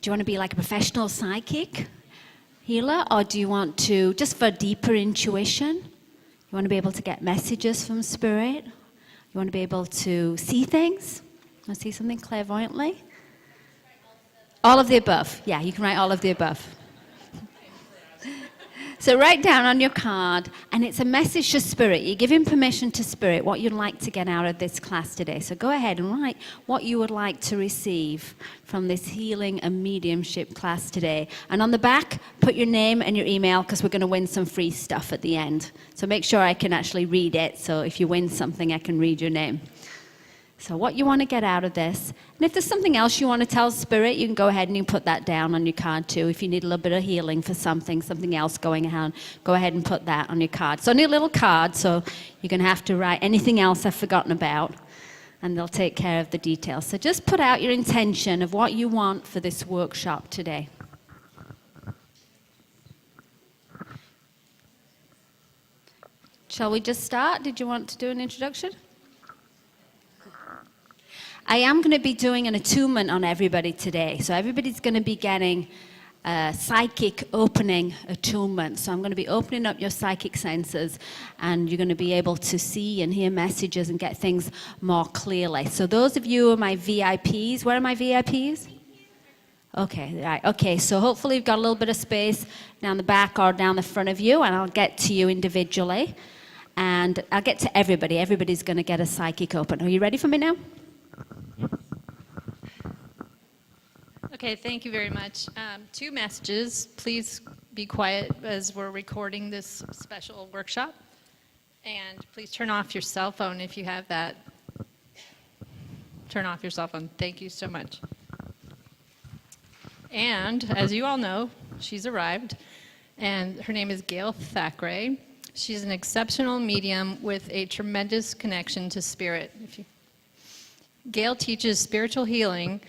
you want to be like a professional psychic healer, or do you want to, just for deeper intuition, you want to be able to get messages from spirit? You want to be able to see things? You want to see something clairvoyantly? All of the above. Yeah, you can write all of the above. So write down on your card, and it's a message to spirit. You're giving permission to spirit what you'd like to get out of this class today. So go ahead and write what you would like to receive from this healing and mediumship class today. And on the back, put your name and your email, because we're going to win some free stuff at the end. So make sure I can actually read it, so if you win something, I can read your name. So what you want to get out of this. And if there's something else you want to tell spirit, you can go ahead and you put that down on your card too. If you need a little bit of healing for something else going on, go ahead and put that on your card. So on your little card, so you're going to have to write anything else I've forgotten about, and they'll take care of the details. So just put out your intention of what you want for this workshop today. Shall we just start? Did you want to do an introduction? I am going to be doing an attunement on everybody today. So everybody's going to be getting a psychic opening attunement. So I'm going to be opening up your psychic senses, and you're going to be able to see and hear messages and get things more clearly. So those of you who are my VIPs, where are my VIPs? Okay, right. Okay, so hopefully you've got a little bit of space down the back or down the front of you, and I'll get to you individually. And I'll get to everybody. Everybody's going to get a psychic open. Are you ready for me now? Okay, thank you very much. 2 messages. Please be quiet as we're recording this special workshop. And please turn off your cell phone if you have that. Turn off your cell phone. Thank you so much. And as you all know, she's arrived, and her name is Gail Thackeray. She's an exceptional medium with a tremendous connection to spirit. Gail teaches spiritual healing,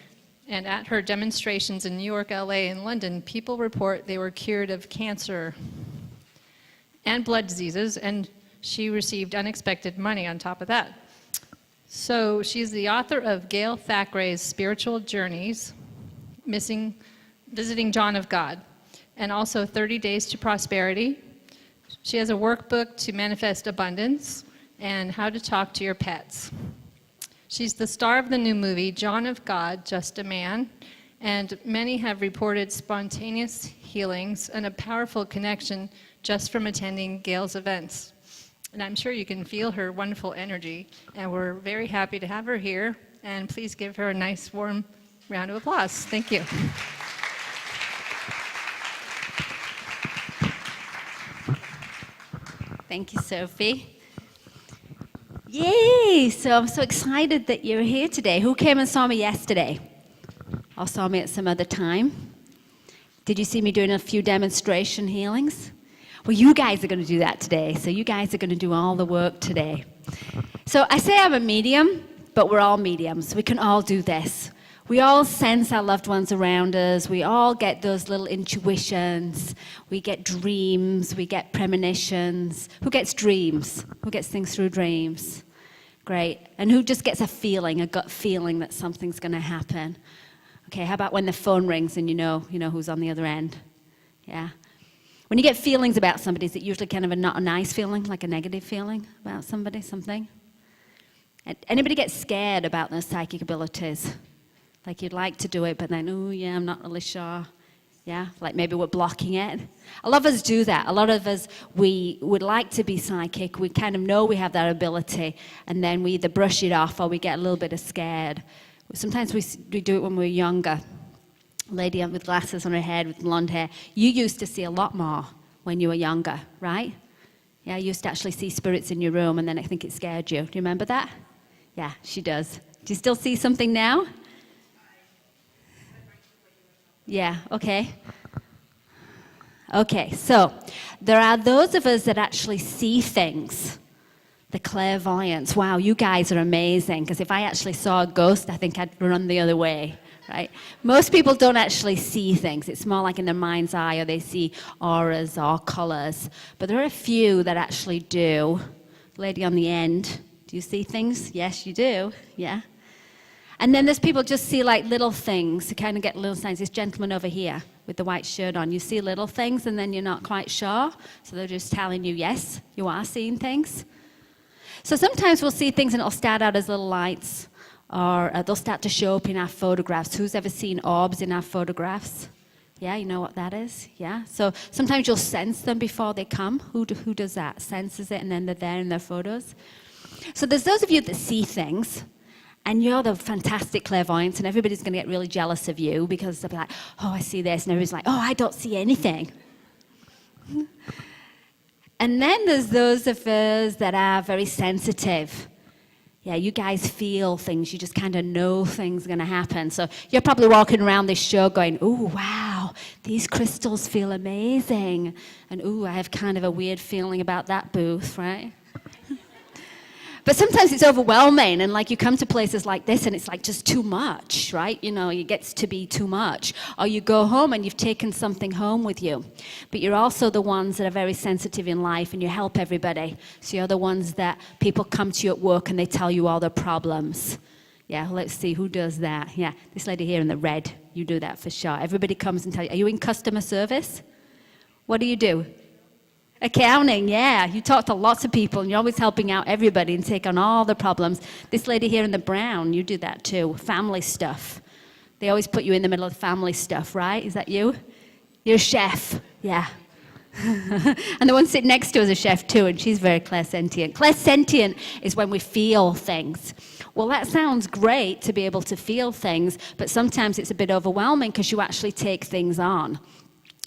and at her demonstrations in New York, LA, and London, people report they were cured of cancer and blood diseases, and she received unexpected money on top of that. So she's the author of Gail Thackeray's Spiritual Journeys, Visiting John of God, and also 30 Days to Prosperity. She has a workbook to manifest abundance and how to talk to your pets. She's the star of the new movie, John of God, Just a Man, and many have reported spontaneous healings and a powerful connection just from attending Gail's events. And I'm sure you can feel her wonderful energy, and we're very happy to have her here, and please give her a nice warm round of applause. Thank you. Thank you, Sophie. Yay! So I'm so excited that you're here today. Who came and saw me yesterday? Or saw me at some other time? Did you see me doing a few demonstration healings? Well, you guys are going to do that today. So you guys are going to do all the work today. So I say I'm a medium, but we're all mediums. We can all do this. We all sense our loved ones around us. We all get those little intuitions. We get dreams. We get premonitions. Who gets dreams? Who gets things through dreams? Great. And who just gets a feeling, a gut feeling that something's going to happen? Okay, how about when the phone rings and you know who's on the other end? Yeah. When you get feelings about somebody, is it usually kind of not a nice feeling, like a negative feeling about somebody, something? Anybody get scared about their psychic abilities? Like you'd like to do it, but then, oh yeah, I'm not really sure. Yeah, like maybe we're blocking it. A lot of us do that. A lot of us, we would like to be psychic. We kind of know we have that ability, and then we either brush it off or we get a little bit scared. Sometimes we do it when we're younger. Lady with glasses on her head with blonde hair. You used to see a lot more when you were younger, right? Yeah, you used to actually see spirits in your room, and then I think it scared you. Do you remember that? Yeah, she does. Do you still see something now? Yeah, okay. Okay, so there are those of us that actually see things. The clairvoyance. Wow, you guys are amazing, because if I actually saw a ghost, I think I'd run the other way, right? Most people don't actually see things. It's more like in their mind's eye, or they see auras or colors. But there are a few that actually do. Lady on the end, do you see things? Yes, you do. Yeah. And then there's people just see like little things to kind of get little signs. This gentleman over here with the white shirt on, you see little things and then you're not quite sure. So they're just telling you, yes, you are seeing things. So sometimes we'll see things and it'll start out as little lights, or they'll start to show up in our photographs. Who's ever seen orbs in our photographs? Yeah, you know what that is? Yeah. So sometimes you'll sense them before they come. Who does that? Senses it and then they're there in their photos. So there's those of you that see things, and you're the fantastic clairvoyants, and everybody's going to get really jealous of you because they'll be like, oh, I see this, and everybody's like, oh, I don't see anything. And then there's those of us that are very sensitive. Yeah, you guys feel things. You just kind of know things are going to happen. So you're probably walking around this show going, ooh, wow, these crystals feel amazing. And ooh, I have kind of a weird feeling about that booth, right? But sometimes it's overwhelming, and like you come to places like this and it's like just too much, right? You know, it gets to be too much. Or you go home and you've taken something home with you. But you're also the ones that are very sensitive in life and you help everybody. So you're the ones that people come to you at work and they tell you all their problems. Yeah, let's see, who does that? Yeah, this lady here in the red, you do that for sure. Everybody comes and tells you, are you in customer service? What do? Accounting, yeah. You talk to lots of people and you're always helping out everybody and take on all the problems. This lady here in the brown, you do that too. Family stuff. They always put you in the middle of the family stuff, right? Is that you? You're a chef, yeah. And the one sitting next to us is a chef too, and she's very clairsentient. Clairsentient is when we feel things. Well, that sounds great to be able to feel things, but sometimes it's a bit overwhelming because you actually take things on.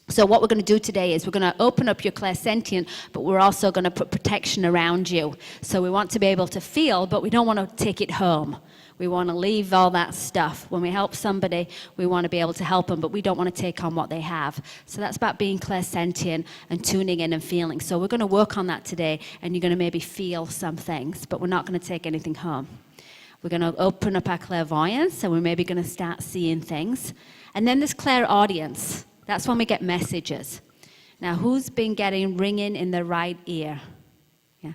So what we're going to do today is we're going to open up your clairsentient, but we're also going to put protection around you. So we want to be able to feel, but we don't want to take it home. We want to leave all that stuff. When we help somebody, we want to be able to help them, but we don't want to take on what they have. So that's about being clairsentient and tuning in and feeling. So we're going to work on that today, and you're going to maybe feel some things, but we're not going to take anything home. We're going to open up our clairvoyance, and we're maybe going to start seeing things. And then there's clairaudience. That's when we get messages. Now, who's been getting ringing in the right ear? Yeah.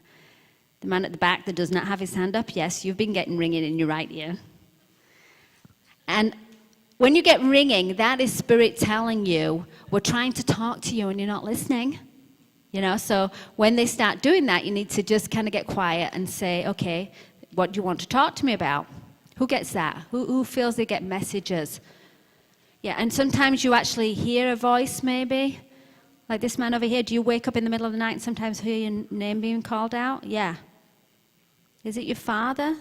The man at the back that does not have his hand up, yes, you've been getting ringing in your right ear. And when you get ringing, that is spirit telling you, we're trying to talk to you and you're not listening. You know, so when they start doing that, you need to just kind of get quiet and say, okay, what do you want to talk to me about? Who gets that? Who feels they get messages? Yeah, and sometimes you actually hear a voice maybe. Like this man over here, do you wake up in the middle of the night and sometimes hear your name being called out? Yeah. Is it your father?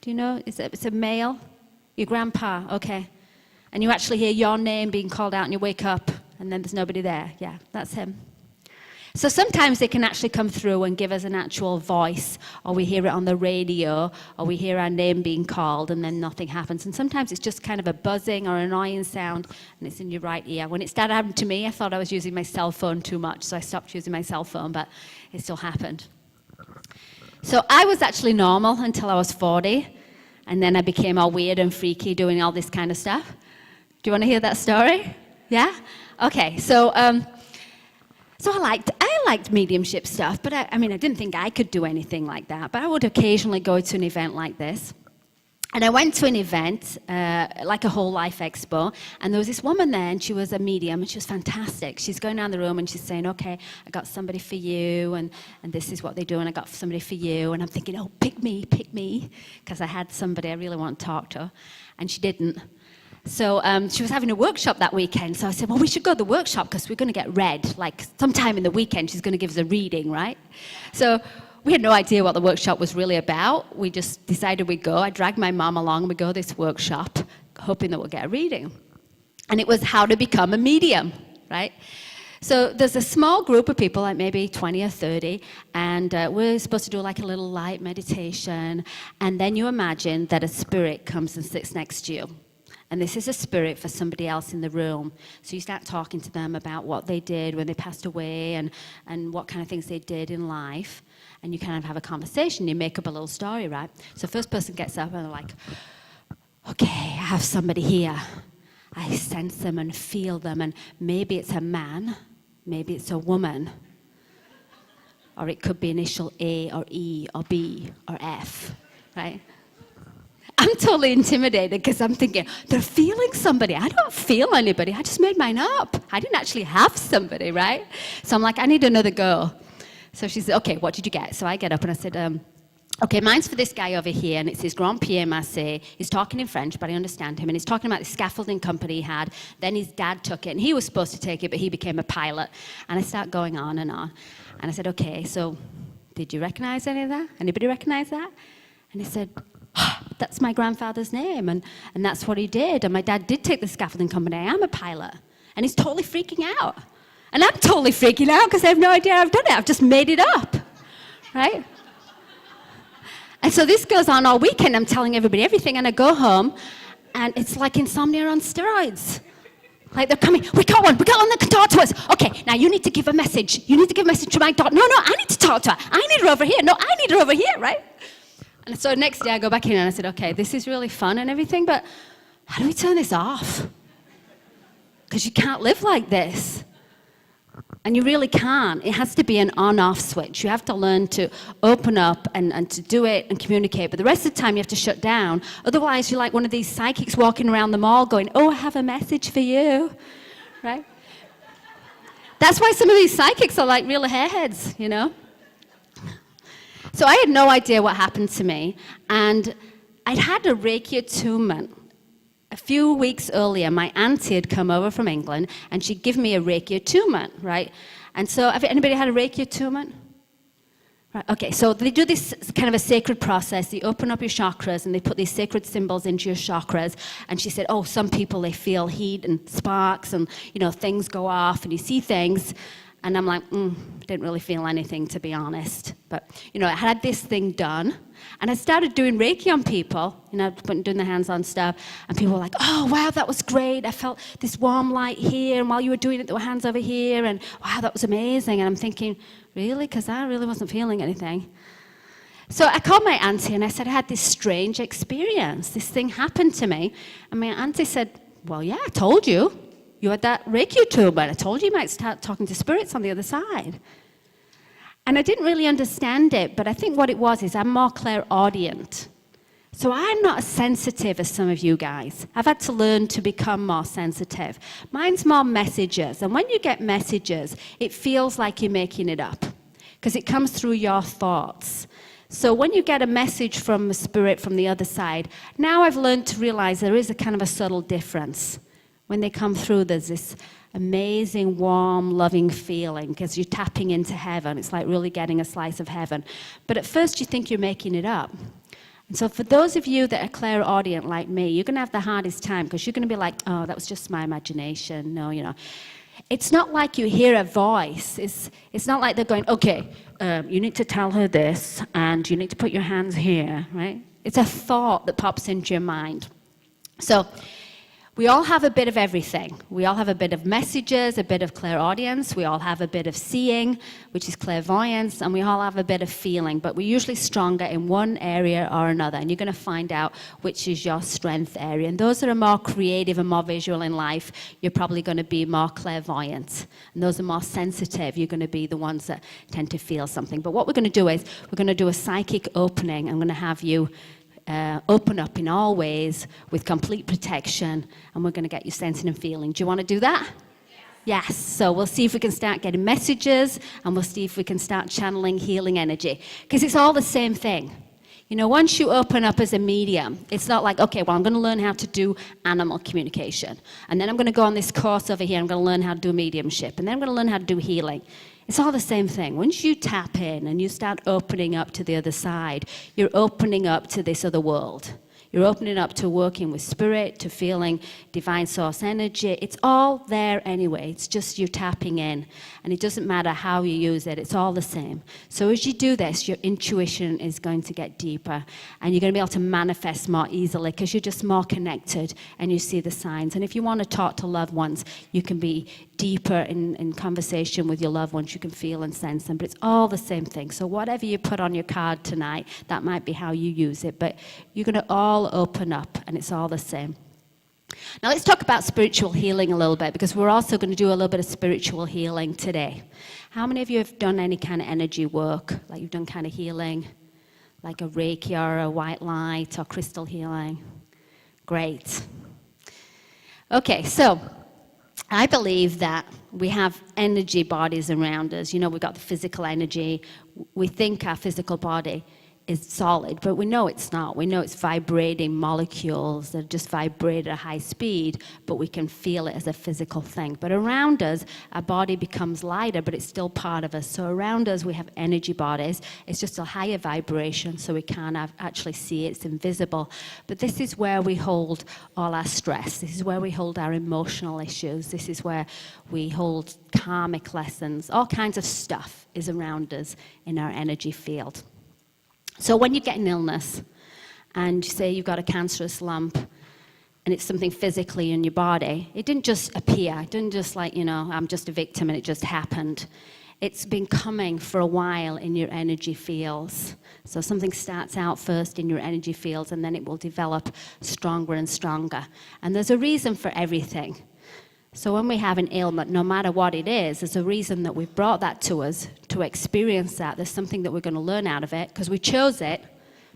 Do you know? It's a male? Your grandpa, okay. And you actually hear your name being called out and you wake up and then there's nobody there. Yeah, that's him. So sometimes they can actually come through and give us an actual voice, or we hear it on the radio, or we hear our name being called and then nothing happens. And sometimes it's just kind of a buzzing or annoying sound and it's in your right ear. When it started happening to me, I thought I was using my cell phone too much, so I stopped using my cell phone, but it still happened. So I was actually normal until I was 40, and then I became all weird and freaky doing all this kind of stuff. Do you want to hear that story? Yeah? Okay, so I liked mediumship stuff, but I didn't think I could do anything like that. But I would occasionally go to an event like this. And I went to an event, like a whole life expo, and there was this woman there, and she was a medium, and she was fantastic. She's going down the room, and she's saying, okay, I got somebody for you, and this is what they do, and I got somebody for you. And I'm thinking, oh, pick me, because I had somebody I really want to talk to. And she didn't. So she was having a workshop that weekend. So I said, well, we should go to the workshop because we're going to get read. Like sometime in the weekend, she's going to give us a reading, right? So we had no idea what the workshop was really about. We just decided we'd go. I dragged my mom along and we go to this workshop, hoping that we'll get a reading. And it was how to become a medium, right? So there's a small group of people, like maybe 20 or 30, and we're supposed to do like a little light meditation. And then you imagine that a spirit comes and sits next to you. And this is a spirit for somebody else in the room. So you start talking to them about what they did when they passed away and what kind of things they did in life. And you kind of have a conversation. You make up a little story, right? So first person gets up and they're like, okay, I have somebody here. I sense them and feel them. And maybe it's a man. Maybe it's a woman. Or it could be initial A or E or B or F, right? I'm totally intimidated because I'm thinking, they're feeling somebody. I don't feel anybody. I just made mine up. I didn't actually have somebody, right? So I'm like, I need another go. So she said, okay, what did you get? So I get up and I said, okay, mine's for this guy over here, and it's his Grand Pierre Massé. He's talking in French, but I understand him, and he's talking about the scaffolding company he had. Then his dad took it, and he was supposed to take it, but he became a pilot. And I start going on. And I said, okay, so did you recognize any of that? Anybody recognize that? And he said, oh, that's my grandfather's name, and that's what he did. And my dad did take the scaffolding company. I am a pilot. And he's totally freaking out. And I'm totally freaking out because I have no idea I've done it. I've just made it up, right? And so this goes on all weekend. I'm telling everybody everything, and I go home, and it's like insomnia on steroids. Like they're coming, we got one that can talk to us. Okay, now you need to give a message. You need to give a message to my daughter. No, I need to talk to her. I need her over here. No, I need her over here, right? And so next day I go back in and I said, okay, this is really fun and everything, but how do we turn this off? Because you can't live like this. And you really can't. It has to be an on-off switch. You have to learn to open up and to do it and communicate. But the rest of the time you have to shut down. Otherwise you're like one of these psychics walking around the mall going, oh, I have a message for you, right? That's why some of these psychics are like real hairheads, you know? So I had no idea what happened to me. And I'd had a Reiki attunement. A few weeks earlier, my auntie had come over from England, and she'd give me a Reiki attunement, right? And so, have anybody had a Reiki attunement? Right, okay, so they do this kind of a sacred process. They open up your chakras, and they put these sacred symbols into your chakras. And she said, oh, some people, they feel heat and sparks, and, you know, things go off, and you see things. And I'm like, didn't really feel anything, to be honest. But, you know, I had this thing done. And I started doing Reiki on people, you know, doing the hands-on stuff. And people were like, oh, wow, that was great. I felt this warm light here. And while you were doing it, there were hands over here. And, wow, that was amazing. And I'm thinking, really? Because I really wasn't feeling anything. So I called my auntie and I said, I had this strange experience. This thing happened to me. And my auntie said, well, yeah, I told you. You had that Reiki attunement. I told you you might start talking to spirits on the other side. And I didn't really understand it, but I think what it was is I'm more clairaudient. So I'm not as sensitive as some of you guys. I've had to learn to become more sensitive. Mine's more messages. And when you get messages, it feels like you're making it up because it comes through your thoughts. So when you get a message from a spirit from the other side, now I've learned to realize there is a kind of a subtle difference. When they come through, there's this amazing, warm, loving feeling because you're tapping into heaven. It's like really getting a slice of heaven. But at first you think you're making it up. And so for those of you that are clairaudient like me, you're going to have the hardest time because you're going to be like, oh, that was just my imagination. No, you know. It's not like you hear a voice. It's not like they're going, okay, you need to tell her this and you need to put your hands here, right? It's a thought that pops into your mind. So we all have a bit of everything. We all have a bit of messages, a bit of clairaudience. We all have a bit of seeing, which is clairvoyance, and we all have a bit of feeling. But we're usually stronger in one area or another, and you're going to find out which is your strength area. And those that are more creative and more visual in life, you're probably going to be more clairvoyant. And those are more sensitive. You're going to be the ones that tend to feel something. But what we're going to do is we're going to do a psychic opening. I'm going to have you open up in all ways with complete protection, and we're going to get you sensing and feeling. Do you want to do that? Yes. So we'll see if we can start getting messages, and we'll see if we can start channeling healing energy, because it's all the same thing. You know, once you open up as a medium, it's not like, okay, well, I'm going to learn how to do animal communication, and then I'm going to go on this course over here, I'm going to learn how to do mediumship, and then I'm going to learn how to do healing. It's all the same thing. Once you tap in and you start opening up to the other side, you're opening up to this other world. You're opening up to working with spirit, to feeling divine source energy. It's all there anyway. It's just you tapping in. And it doesn't matter how you use it. It's all the same. So as you do this, your intuition is going to get deeper. And you're going to be able to manifest more easily because you're just more connected and you see the signs. And if you want to talk to loved ones, you can be deeper in conversation with your loved ones. You can feel and sense them. But it's all the same thing. So whatever you put on your card tonight, that might be how you use it. But you're going to all open up, and it's all the same. Now let's talk about spiritual healing a little bit, because we're also going to do a little bit of spiritual healing today. How many of you have done any kind of energy work, like you've done kind of healing? like a Reiki or a white light or crystal healing? Great. Okay, so I believe that we have energy bodies around us. You know, we've got the physical energy. We think our physical body is solid, but we know it's not. We know it's vibrating molecules that just vibrate at a high speed, but we can feel it as a physical thing. But around us, our body becomes lighter, but it's still part of us. So around us, we have energy bodies. It's just a higher vibration, so we can't actually see it. It's invisible. But this is where we hold all our stress. This is where we hold our emotional issues. This is where we hold karmic lessons. All kinds of stuff is around us in our energy field. So when you get an illness and you say you've got a cancerous lump and it's something physically in your body, it didn't just appear. It didn't just like, you know, I'm just a victim and it just happened. It's been coming for a while in your energy fields. So something starts out first in your energy fields and then it will develop stronger and stronger. And there's a reason for everything. So when we have an ailment, no matter what it is, there's a reason that we've brought that to us, to experience that. There's something that we're going to learn out of it, because we chose it.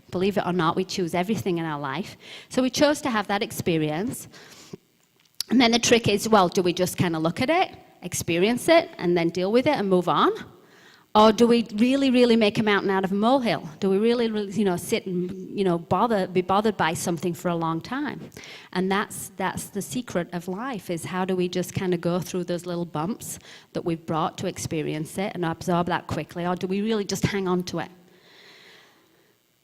Believe it or not, we choose everything in our life. So we chose to have that experience. And then the trick is, well, do we just kind of look at it, experience it, and then deal with it and move on? Or do we really, really make a mountain out of a molehill? Do we really, really, you know, sit and, you know, be bothered by something for a long time? And that's the secret of life, is how do we just kind of go through those little bumps that we've brought to experience it and absorb that quickly, or do we really just hang on to it?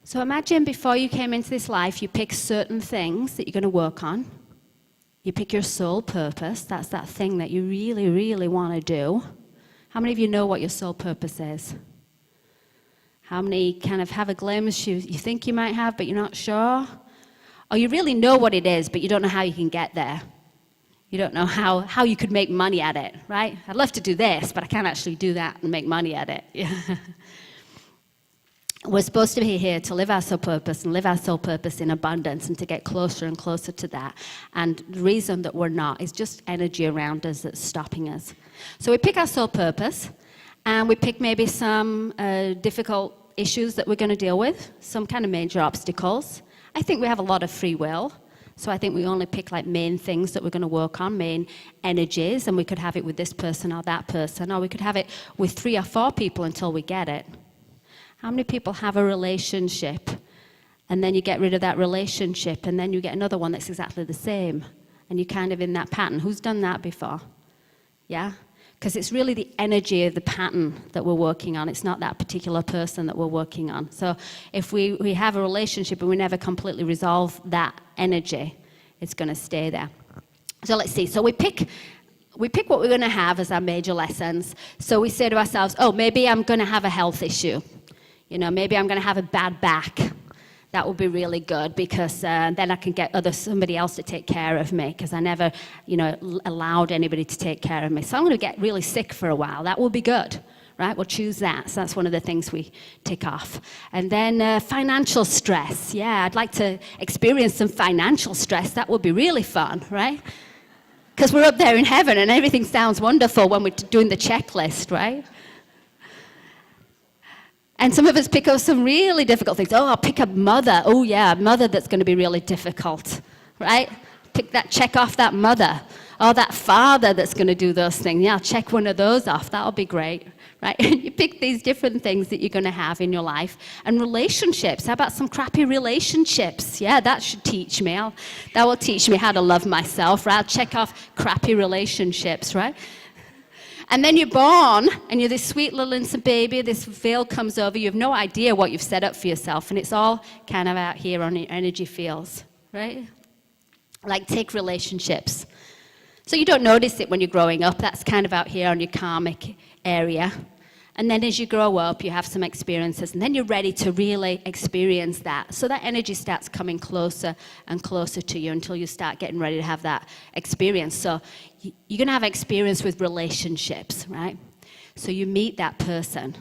So imagine before you came into this life, you pick certain things that you're going to work on. You pick your soul purpose. That's that thing that you really, really want to do. How many of you know what your soul purpose is? How many kind of have a glimpse you think you might have, but you're not sure? Or you really know what it is, but you don't know how you can get there. You don't know how you could make money at it, right? I'd love to do this, but I can't actually do that and make money at it. We're supposed to be here to live our soul purpose and live our soul purpose in abundance and to get closer and closer to that. And the reason that we're not is just energy around us that's stopping us. So we pick our soul purpose and we pick maybe some difficult issues that we're going to deal with, some kind of major obstacles. I think we have a lot of free will. So I think we only pick like main things that we're going to work on, main energies, and we could have it with this person or that person, or we could have it with 3 or 4 people until we get it. How many people have a relationship and then you get rid of that relationship and then you get another one that's exactly the same and you're kind of in that pattern? Who's done that before? Yeah? Because it's really the energy of the pattern that we're working on. It's not that particular person that we're working on. So if we have a relationship and we never completely resolve that energy, it's going to stay there. So let's see. So we pick what we're going to have as our major lessons. So we say to ourselves, oh, maybe I'm going to have a health issue. You know, maybe I'm going to have a bad back. That would be really good because then I can get somebody else to take care of me because I never, you know, allowed anybody to take care of me. So I'm going to get really sick for a while. That will be good, right? We'll choose that. So that's one of the things we tick off. And then financial stress. Yeah, I'd like to experience some financial stress. That would be really fun, right? Because we're up there in heaven and everything sounds wonderful when we're doing the checklist, right? And some of us pick up some really difficult things. Oh, I'll pick a mother. Oh, yeah, a mother that's going to be really difficult, right? Check off that mother. Or that father that's going to do those things. Yeah, I'll check one of those off. That'll be great, right? You pick these different things that you're going to have in your life. And relationships. How about some crappy relationships? Yeah, that should teach me. That will teach me how to love myself, right? I'll check off crappy relationships, right? And then you're born, and you're this sweet little innocent baby, this veil comes over, you have no idea what you've set up for yourself, and it's all kind of out here on your energy fields, right? Like, take relationships. So you don't notice it when you're growing up, that's kind of out here on your karmic area. And then as you grow up, you have some experiences, and then you're ready to really experience that. So that energy starts coming closer and closer to you until you start getting ready to have that experience. So you're going to have experience with relationships, right? So you meet that person.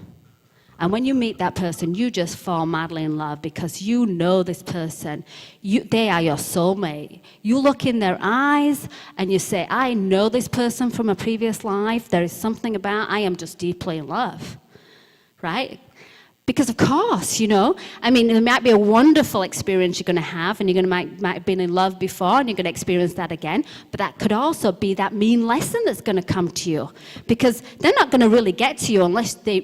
And when you meet that person, you just fall madly in love because you know this person. They are your soulmate. You look in their eyes and you say, I know this person from a previous life. There is something about, I am just deeply in love, right? Because of course, I mean, there might be a wonderful experience you're going to have, and you're going to might have been in love before, and you're going to experience that again. But that could also be that mean lesson that's going to come to you, because they're not going to really get to you unless they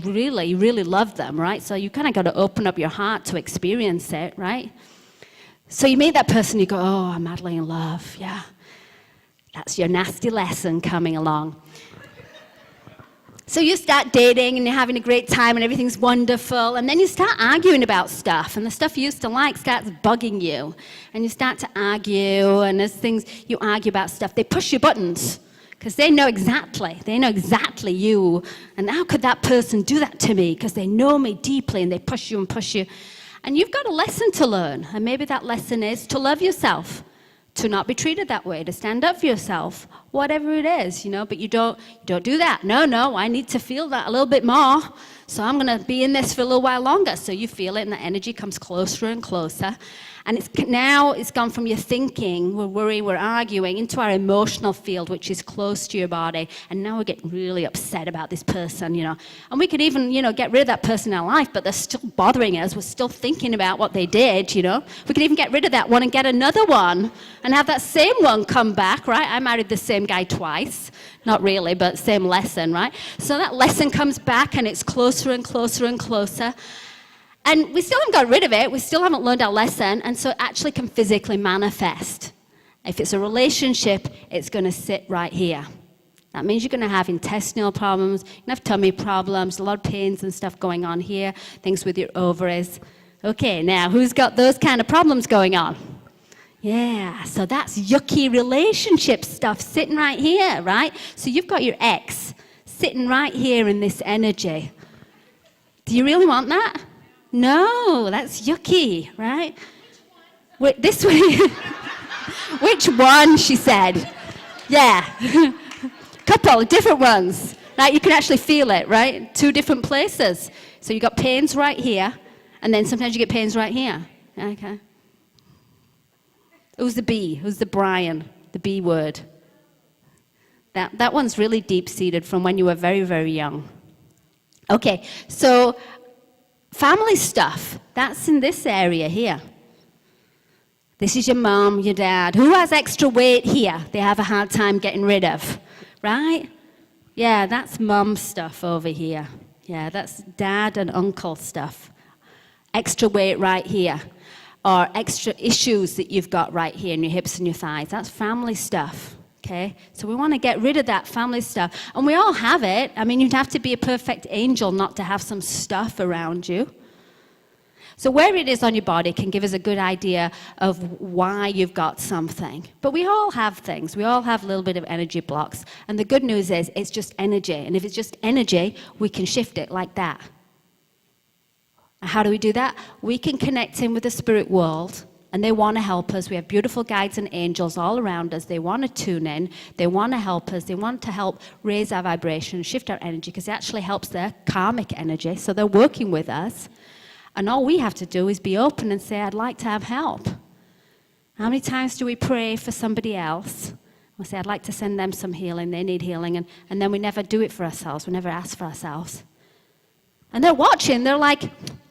really, really love them, right? So you kind of got to open up your heart to experience it, right? So you meet that person, you go, oh, I'm madly in love, yeah. That's your nasty lesson coming along. So you start dating and you're having a great time and everything's wonderful, and then you start arguing about stuff, and the stuff you used to like starts bugging you, and you start to argue, and as things you argue about stuff, they push your buttons because they know exactly you, and how could that person do that to me, because they know me deeply, and they push you, and you've got a lesson to learn, and maybe that lesson is to love yourself, to not be treated that way, to stand up for yourself, whatever it is, but you don't do that. No, I need to feel that a little bit more, so I'm going to be in this for a little while longer. So you feel it, and the energy comes closer and closer. And it's gone from your thinking, we're worrying, we're arguing, into our emotional field, which is close to your body. And now we're getting really upset about this person, And we could even, get rid of that person in our life, but they're still bothering us. We're still thinking about what they did, We could even get rid of that one and get another one and have that same one come back, right? I married the same guy twice. Not really, but same lesson, right? So that lesson comes back, and it's closer and closer and closer. And we still haven't got rid of it. We still haven't learned our lesson. And so it actually can physically manifest. If it's a relationship, it's going to sit right here. That means you're going to have intestinal problems, you're going to have tummy problems, a lot of pains and stuff going on here, things with your ovaries. Okay, now, who's got those kind of problems going on? Yeah, so that's yucky relationship stuff sitting right here, right? So you've got your ex sitting right here in this energy. Do you really want that? No, that's yucky, right? Wait, this one. Which one, she said. Yeah. Couple, different ones. Right, you can actually feel it, right? 2 different places. So you got pains right here, and then sometimes you get pains right here. Okay. Who's the B? Who's the Brian? The B word. That one's really deep-seated from when you were very, very young. Okay, so family stuff, that's in this area here. This is your mom, your dad. Who has extra weight here they have a hard time getting rid of, right? Yeah, that's mom stuff over here. Yeah, that's dad and uncle stuff. Extra weight right here. Or extra issues that you've got right here in your hips and your thighs. That's family stuff. Okay, so we want to get rid of that family stuff. And we all have it. I mean, you'd have to be a perfect angel not to have some stuff around you. So where it is on your body can give us a good idea of why you've got something. But we all have things. We all have a little bit of energy blocks. And the good news is it's just energy. And if it's just energy, we can shift it like that. And how do we do that? We can connect in with the spirit world. And they want to help us. We have beautiful guides and angels all around us. They want to tune in. They want to help us. They want to help raise our vibration, shift our energy, because it actually helps their karmic energy. So they're working with us. And all we have to do is be open and say, I'd like to have help. How many times do we pray for somebody else? We say, I'd like to send them some healing. They need healing. And then we never do it for ourselves. We never ask for ourselves. And they're watching. They're like,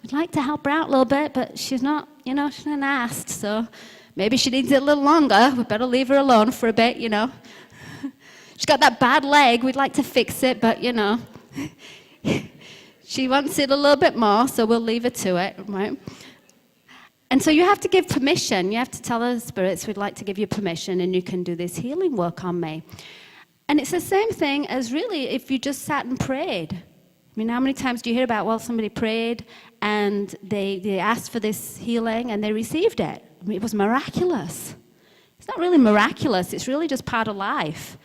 I'd like to help her out a little bit, but she's not, she's not asked. So maybe she needs it a little longer. We better leave her alone for a bit, She's got that bad leg. We'd like to fix it, but, she wants it a little bit more, so we'll leave her to it, right? And so you have to give permission. You have to tell the spirits, we'd like to give you permission, and you can do this healing work on me. And it's the same thing as really if you just sat and prayed. I mean, how many times do you hear about, somebody prayed and they asked for this healing and they received it? I mean, it was miraculous. It's not really miraculous. It's really just part of life.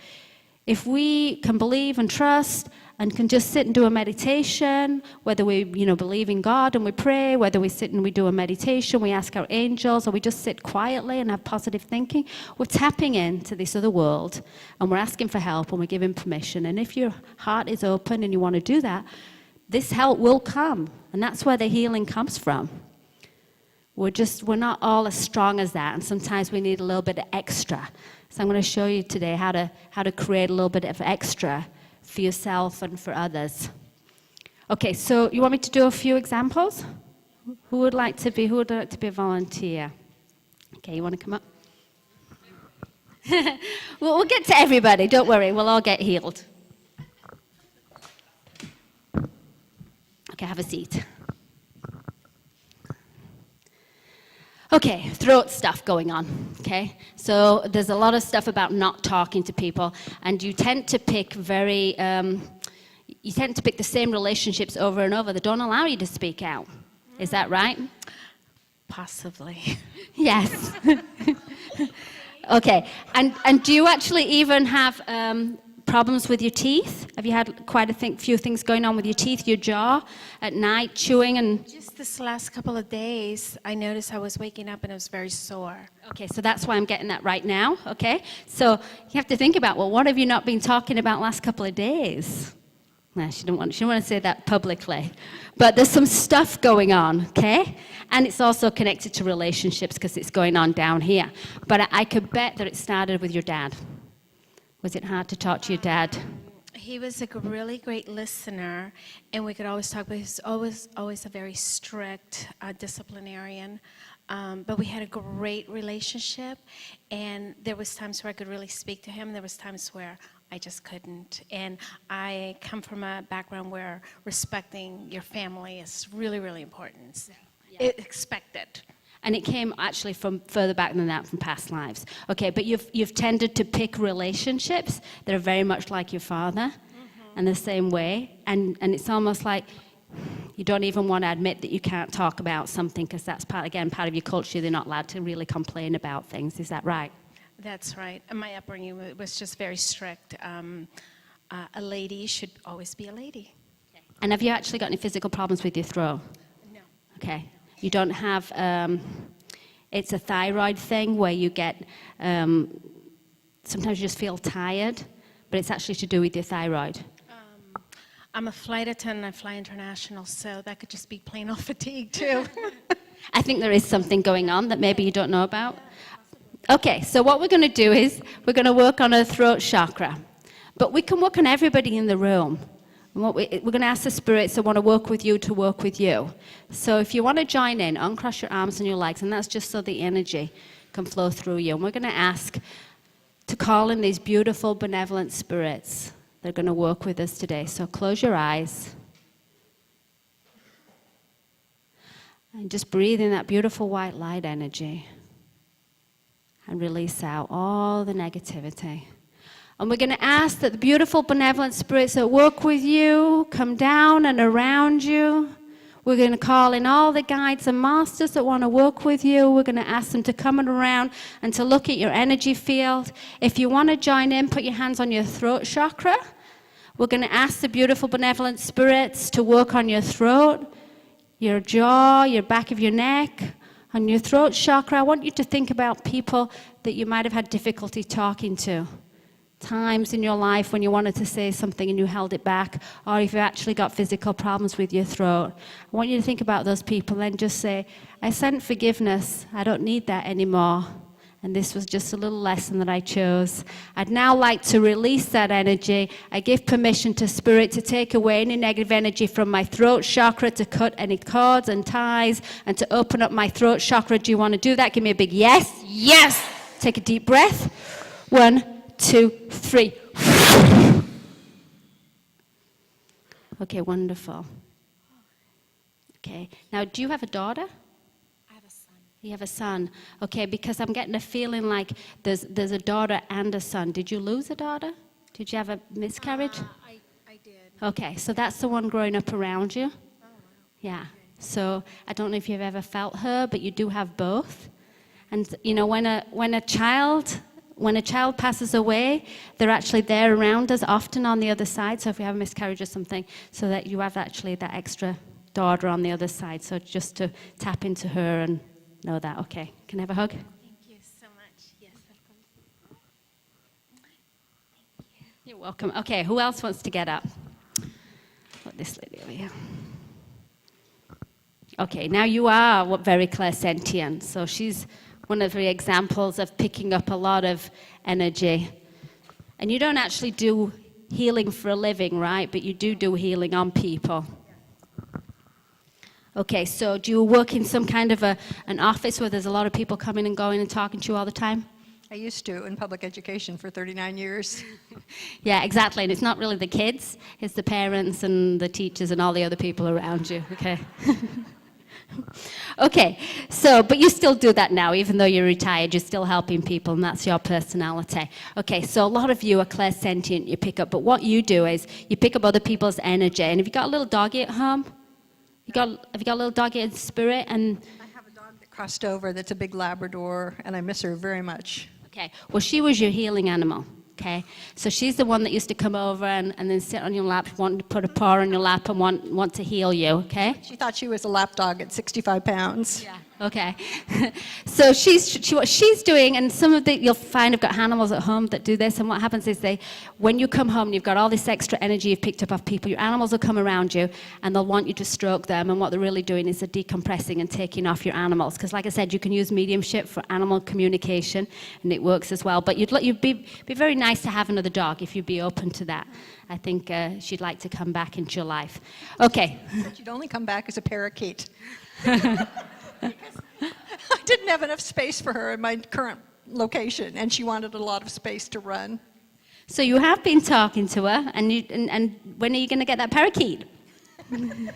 If we can believe and trust and can just sit and do a meditation, whether we, believe in God and we pray, whether we sit and we do a meditation, we ask our angels, or we just sit quietly and have positive thinking, we're tapping into this other world and we're asking for help and we're giving permission. And if your heart is open and you want to do that, this help will come. And that's where the healing comes from. We're not all as strong as that, and sometimes we need a little bit of extra. So I'm going to show you today how to create a little bit of extra for yourself and for others. Okay, so you want me to do a few examples? Who would like to be a volunteer? Okay, you want to come up? We'll get to everybody, don't worry, we'll all get healed. Okay, have a seat. Okay, throat stuff going on, okay? So there's a lot of stuff about not talking to people, and you tend to pick the same relationships over and over that don't allow you to speak out. Is that right? Possibly. Yes. Okay, and do you actually even have problems with your teeth? Have you had quite a few things going on with your teeth, your jaw, at night, chewing and... Just this last couple of days, I noticed I was waking up and it was very sore. Okay, so that's why I'm getting that right now, okay? So you have to think about, well, what have you not been talking about last couple of days? No, she don't want to say that publicly. But there's some stuff going on, okay? And it's also connected to relationships because it's going on down here. But I could bet that it started with your dad. Was it hard to talk to your dad? He was a really great listener, and we could always talk, but he was always a very strict disciplinarian. But we had a great relationship, and there was times where I could really speak to him, and there was times where I just couldn't. And I come from a background where respecting your family is really, really important. Yeah. Expected. And it came actually from further back than that, from past lives. Okay, but you've tended to pick relationships that are very much like your father, and the same way. And it's almost like you don't even want to admit that you can't talk about something because that's part of your culture. They're not allowed to really complain about things. Is that right? That's right. And my upbringing was just very strict. A lady should always be a lady. Okay. And have you actually got any physical problems with your throat? No. Okay. You don't have, it's a thyroid thing where you get, sometimes you just feel tired, but it's actually to do with your thyroid. I'm a flight attendant. I fly international, so that could just be plain old fatigue, too. I think there is something going on that maybe you don't know about. Okay, so what we're going to do is we're going to work on our throat chakra. But we can work on everybody in the room. And we're going to ask the spirits that want to work with you to work with you. So if you want to join in, uncross your arms and your legs, and that's just so the energy can flow through you. And we're going to ask to call in these beautiful, benevolent spirits that are going to work with us today. So close your eyes. And just breathe in that beautiful white light energy. And release out all the negativity. And we're going to ask that the beautiful benevolent spirits that work with you come down and around you. We're going to call in all the guides and masters that want to work with you. We're going to ask them to come around and to look at your energy field. If you want to join in, put your hands on your throat chakra. We're going to ask the beautiful benevolent spirits to work on your throat, your jaw, your back of your neck, on your throat chakra. I want you to think about people that you might have had difficulty talking to. Times in your life when you wanted to say something and you held it back, or if you actually got physical problems with your throat. I want you to think about those people and just say, I sent forgiveness. I don't need that anymore. And this was just a little lesson that I chose. I'd now like to release that energy. I give permission to Spirit to take away any negative energy from my throat chakra, to cut any cords and ties, and to open up my throat chakra. Do you want to do that? Give me a big yes. Yes. Take a deep breath. 1, 2, 3. Okay, wonderful. Okay, now do you have a daughter? You have a son. Okay, because I'm getting a feeling like there's a daughter and a son. Did you lose a daughter? Did you have a miscarriage? I did. Okay, so that's the one growing up around you? Oh, wow. Yeah. So I don't know if you've ever felt her, but you do have both. And you know, when a child passes away, they're actually there around us, often on the other side. So if we have a miscarriage or something, so that you have actually that extra daughter on the other side. So just to tap into her and know that. Okay, can I have a hug? Thank you so much. Yes, of course. You're welcome. Okay, who else wants to get up? Put this lady over here. Okay, now you are very clairsentient. So she's one of the examples of picking up a lot of energy. And you don't actually do healing for a living, right? But you do healing on people. Okay, so do you work in some kind of an office where there's a lot of people coming and going and talking to you all the time? I used to in public education for 39 years. Yeah, exactly. And it's not really the kids, it's the parents and the teachers and all the other people around you, okay? Okay, so, but you still do that now, even though you're retired, you're still helping people, and that's your personality. Okay, so a lot of you are clairsentient, you pick up, but what you do is you pick up other people's energy. And have you got a little doggy at home? Have you got a little doggy in spirit? And I have a dog that crossed over that's a big Labrador, and I miss her very much. okay, well, she was your healing animal, okay? So she's the one that used to come over and then sit on your lap, want to put a paw on your lap and want to heal you, okay? She thought she was a lap dog at 65 pounds. Yeah. Okay. So what she's doing, and some of you'll find I've got animals at home that do this, and what happens is when you come home and you've got all this extra energy you've picked up off people, your animals will come around you and they'll want you to stroke them, and what they're really doing is they're decompressing and taking off your animals. Because like I said, you can use mediumship for animal communication, and it works as well. But you'd be very nice to have another dog if you'd be open to that. I think she'd like to come back into your life. Okay. But you'd only come back as a parakeet. I didn't have enough space for her in my current location, and she wanted a lot of space to run. So you have been talking to her, and when are you going to get that parakeet? I'm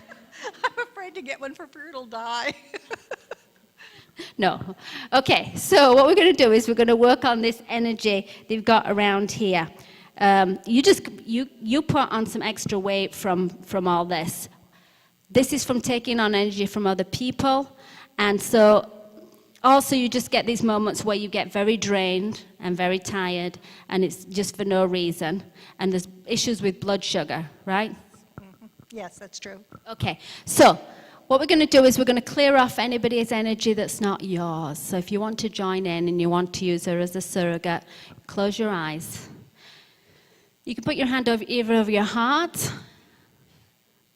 afraid to get one for fear it'll die. No. Okay, so what we're going to do is we're going to work on this energy that you've got around here. You put on some extra weight from all this. This is from taking on energy from other people. And so also you just get these moments where you get very drained and very tired, and it's just for no reason. And there's issues with blood sugar, right? Mm-hmm. Yes, that's true. Okay, so what we're going to do is we're going to clear off anybody's energy that's not yours. So if you want to join in and you want to use her as a surrogate, close your eyes. You can put your hand either over your heart,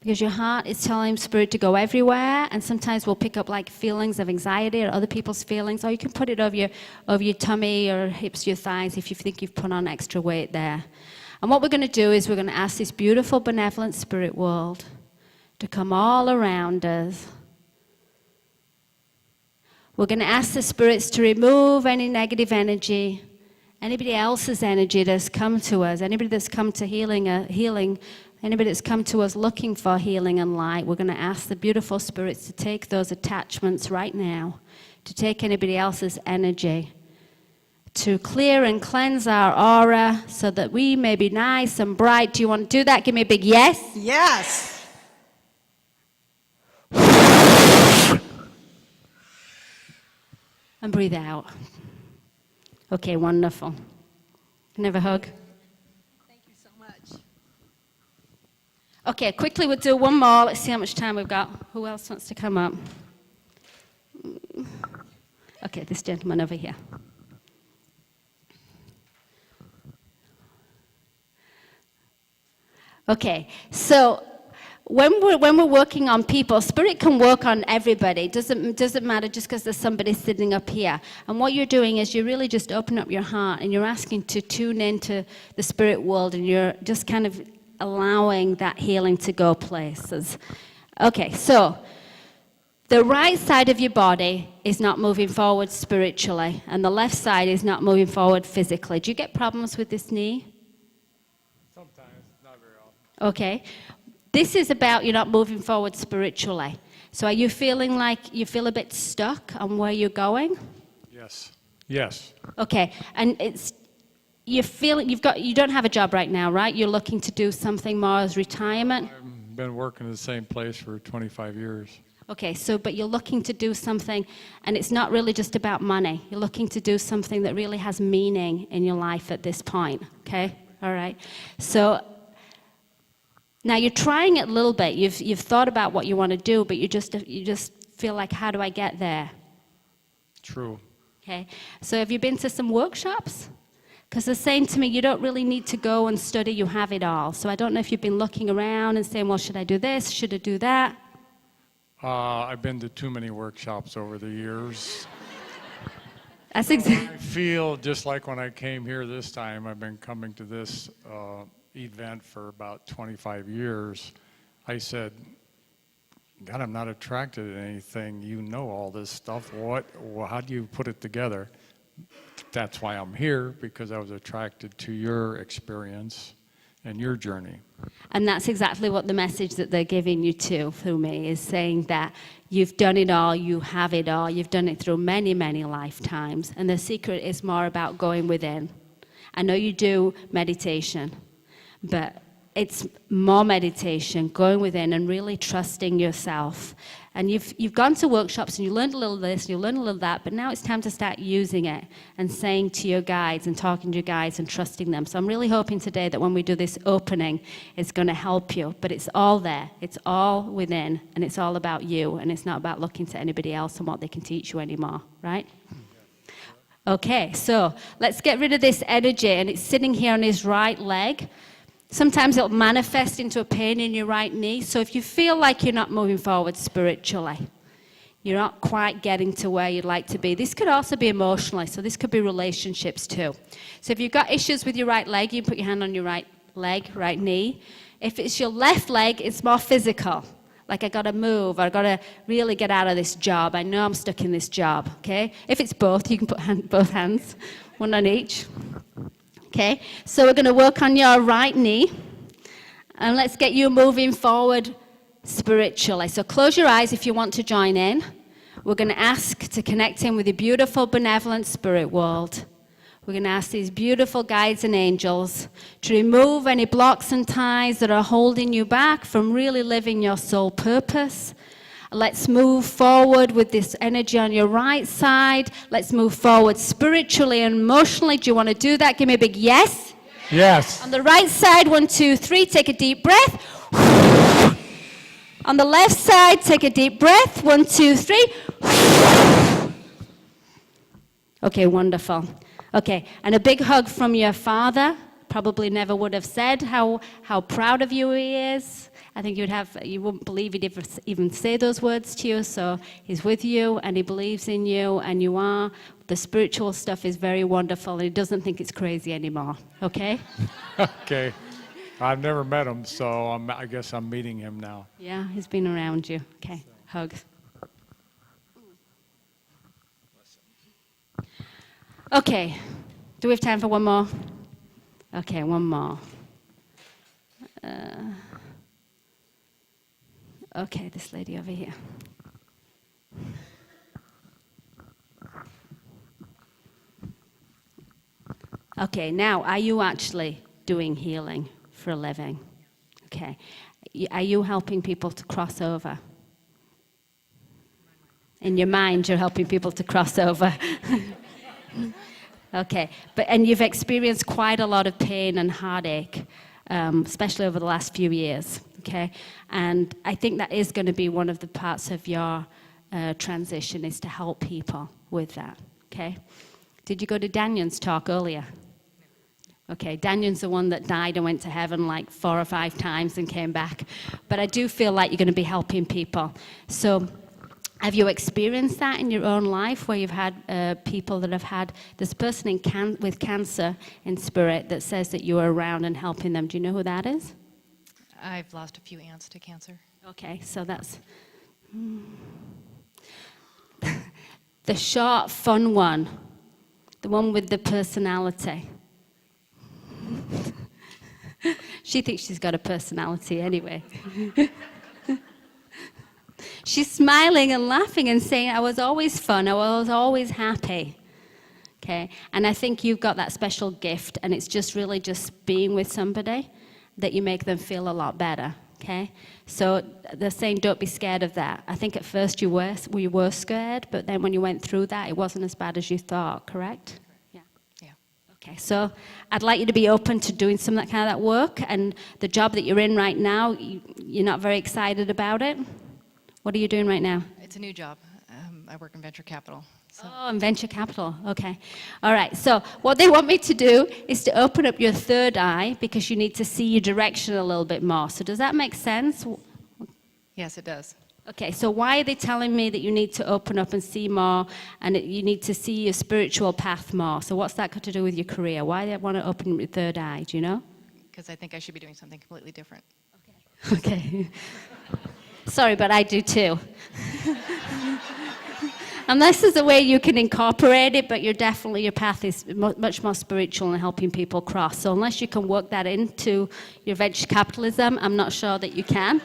because your heart is telling spirit to go everywhere, and sometimes we'll pick up like feelings of anxiety or other people's feelings, or you can put it over your tummy or hips, your thighs, if you think you've put on extra weight there. And what we're going to do is we're going to ask this beautiful benevolent spirit world to come all around us. We're going to ask the spirits to remove any negative energy, anybody else's energy that's come to us, anybody that's come to healing, anybody that's come to us looking for healing and light. We're going to ask the beautiful spirits to take those attachments right now, to take anybody else's energy, to clear and cleanse our aura so that we may be nice and bright. Do you want to do that? Give me a big yes. Yes. And breathe out. Okay, wonderful. Can I have a hug? Thank you so much. Okay, quickly we'll do one more. Let's see how much time we've got. Who else wants to come up? Okay, this gentleman over here. Okay, so when we're working on people, spirit can work on everybody. Doesn't matter just because there's somebody sitting up here. And what you're doing is you're really just opening up your heart and you're asking to tune into the spirit world, and you're just kind of allowing that healing to go places. Okay, so the right side of your body is not moving forward spiritually, and the left side is not moving forward physically. Do you get problems with this knee? Sometimes, not very often. Okay. This is about you not moving forward spiritually. So are you feeling like you feel a bit stuck on where you're going? Yes. Yes. Okay. And you're feeling you don't have a job right now, right? You're looking to do something more as retirement? I've been working in the same place for 25 years. Okay, but you're looking to do something, and it's not really just about money. You're looking to do something that really has meaning in your life at this point, okay? All right. So now you're trying it a little bit. You've thought about what you want to do, but you just feel like, how do I get there? True. Okay. So have you been to some workshops? Because they're saying to me, you don't really need to go and study. You have it all. So I don't know if you've been looking around and saying, well, should I do this? Should I do that? I've been to too many workshops over the years. That's exactly. I feel just like when I came here this time. I've been coming to this event for about 25 years. I said, God, I'm not attracted to anything. You know all this stuff. How do you put it together? That's why I'm here, because I was attracted to your experience and your journey. And that's exactly what the message that they're giving you to through me is saying that you've done it all, you have it all, you've done it through many, many lifetimes. And the secret is more about going within. I know you do meditation, but it's more meditation, going within and really trusting yourself. And you've gone to workshops and you learned a little of this, and you learned a little of that, but now it's time to start using it and saying to your guides and talking to your guides and trusting them. So I'm really hoping today that when we do this opening, it's going to help you. But it's all there. It's all within, and it's all about you, and it's not about looking to anybody else and what they can teach you anymore, right? Okay, so let's get rid of this energy, and it's sitting here on his right leg. Sometimes it'll manifest into a pain in your right knee. So if you feel like you're not moving forward spiritually, you're not quite getting to where you'd like to be. This could also be emotionally, so this could be relationships too. So if you've got issues with your right leg, you put your hand on your right leg, right knee. If it's your left leg, it's more physical. Like, I got to move, or I got to really get out of this job. I know I'm stuck in this job, okay? If it's both, you can put both hands, one on each. Okay, so we're going to work on your right knee, and let's get you moving forward spiritually. So close your eyes if you want to join in. We're going to ask to connect in with the beautiful, benevolent spirit world. We're going to ask these beautiful guides and angels to remove any blocks and ties that are holding you back from really living your soul purpose. Let's move forward with this energy on your right side. Let's move forward spiritually and emotionally. Do you want to do that? Give me a big yes. Yes. On the right side, 1, 2, 3, take a deep breath. On the left side, take a deep breath. 1, 2, 3. Okay, wonderful. Okay, and a big hug from your father. Probably never would have said how proud of you he is. I think you wouldn't believe he'd even say those words to you. So he's with you, and he believes in you, and you are. The spiritual stuff is very wonderful, and he doesn't think it's crazy anymore. Okay? Okay. I've never met him, so I guess I'm meeting him now. Yeah, he's been around you. Okay, hug. Okay, do we have time for one more? Okay, one more. Okay, this lady over here. Okay, now, are you actually doing healing for a living? Okay. Are you helping people to cross over? In your mind, you're helping people to cross over. Okay, and you've experienced quite a lot of pain and heartache, especially over the last few years, okay? And I think that is going to be one of the parts of your transition, is to help people with that, okay? Did you go to Danion's talk earlier? Okay, Danion's the one that died and went to heaven like 4 or 5 times and came back. But I do feel like you're going to be helping people. So have you experienced that in your own life, where you've had people that have had this person with cancer in spirit that says that you are around and helping them? Do you know who that is? I've lost a few aunts to cancer. Okay, so that's the short, fun one, the one with the personality. She thinks she's got a personality anyway. She's smiling and laughing and saying, I was always fun, I was always happy. Okay, and I think you've got that special gift, and it's just really just being with somebody that you make them feel a lot better. Okay, so they're saying don't be scared of that. I think at first you were scared, but then when you went through that, it wasn't as bad as you thought, correct? Yeah. Yeah. Okay, so I'd like you to be open to doing some of that work, and the job that you're in right now, you're not very excited about it. What are you doing right now? It's a new job. I work in venture capital. So. Oh, in venture capital. Okay. All right. So what they want me to do is to open up your third eye, because you need to see your direction a little bit more. So does that make sense? Yes, it does. Okay. So why are they telling me that you need to open up and see more, and you need to see your spiritual path more? So what's that got to do with your career? Why do they want to open your third eye? Do you know? Because I think I should be doing something completely different. Okay. Sorry, but I do too. Unless there's a way you can incorporate it, but your path is much more spiritual and helping people cross. So unless you can work that into your venture capitalism, I'm not sure that you can.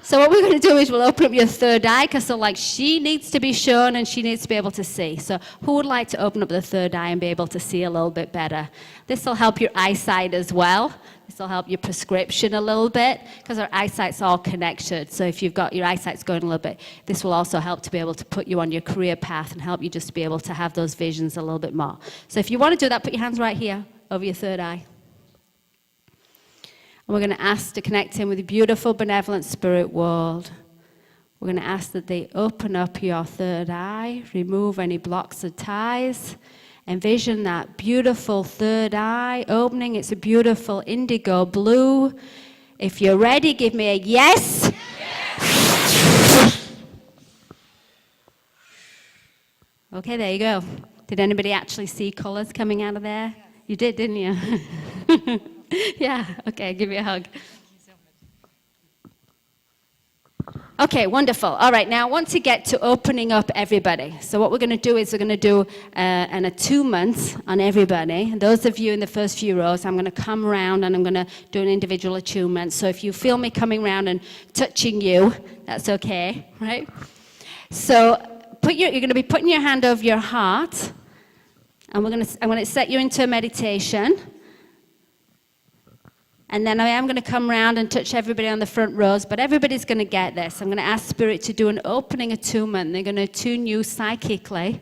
So what we're going to do is we'll open up your third eye, because she needs to be shown and she needs to be able to see. So who would like to open up the third eye and be able to see a little bit better? This will help your eyesight as well. This will help your prescription a little bit, because our eyesight's all connected. So if you've got your eyesight's going a little bit, this will also help to be able to put you on your career path and help you just to be able to have those visions a little bit more. So if you want to do that, put your hands right here over your third eye. And we're going to ask to connect in with the beautiful, benevolent spirit world. We're going to ask that they open up your third eye, remove any blocks or ties. Envision that beautiful third eye opening. It's a beautiful indigo blue. If you're ready, give me a yes. Yes. Okay, there you go. Did anybody actually see colors coming out of there? Yes. You did, didn't you? Yeah, okay, give you a hug. Okay, wonderful. All right, now I want to get to opening up everybody. So what we're going to do is we're going to do an attunement on everybody. And those of you in the first few rows, I'm going to come around and I'm going to do an individual attunement. So if you feel me coming around and touching you, that's okay, right? So you're going to be putting your hand over your heart, and I'm going to set you into a meditation. And then I am going to come around and touch everybody on the front rows, but everybody's going to get this. I'm going to ask Spirit to do an opening attunement. They're going to attune you psychically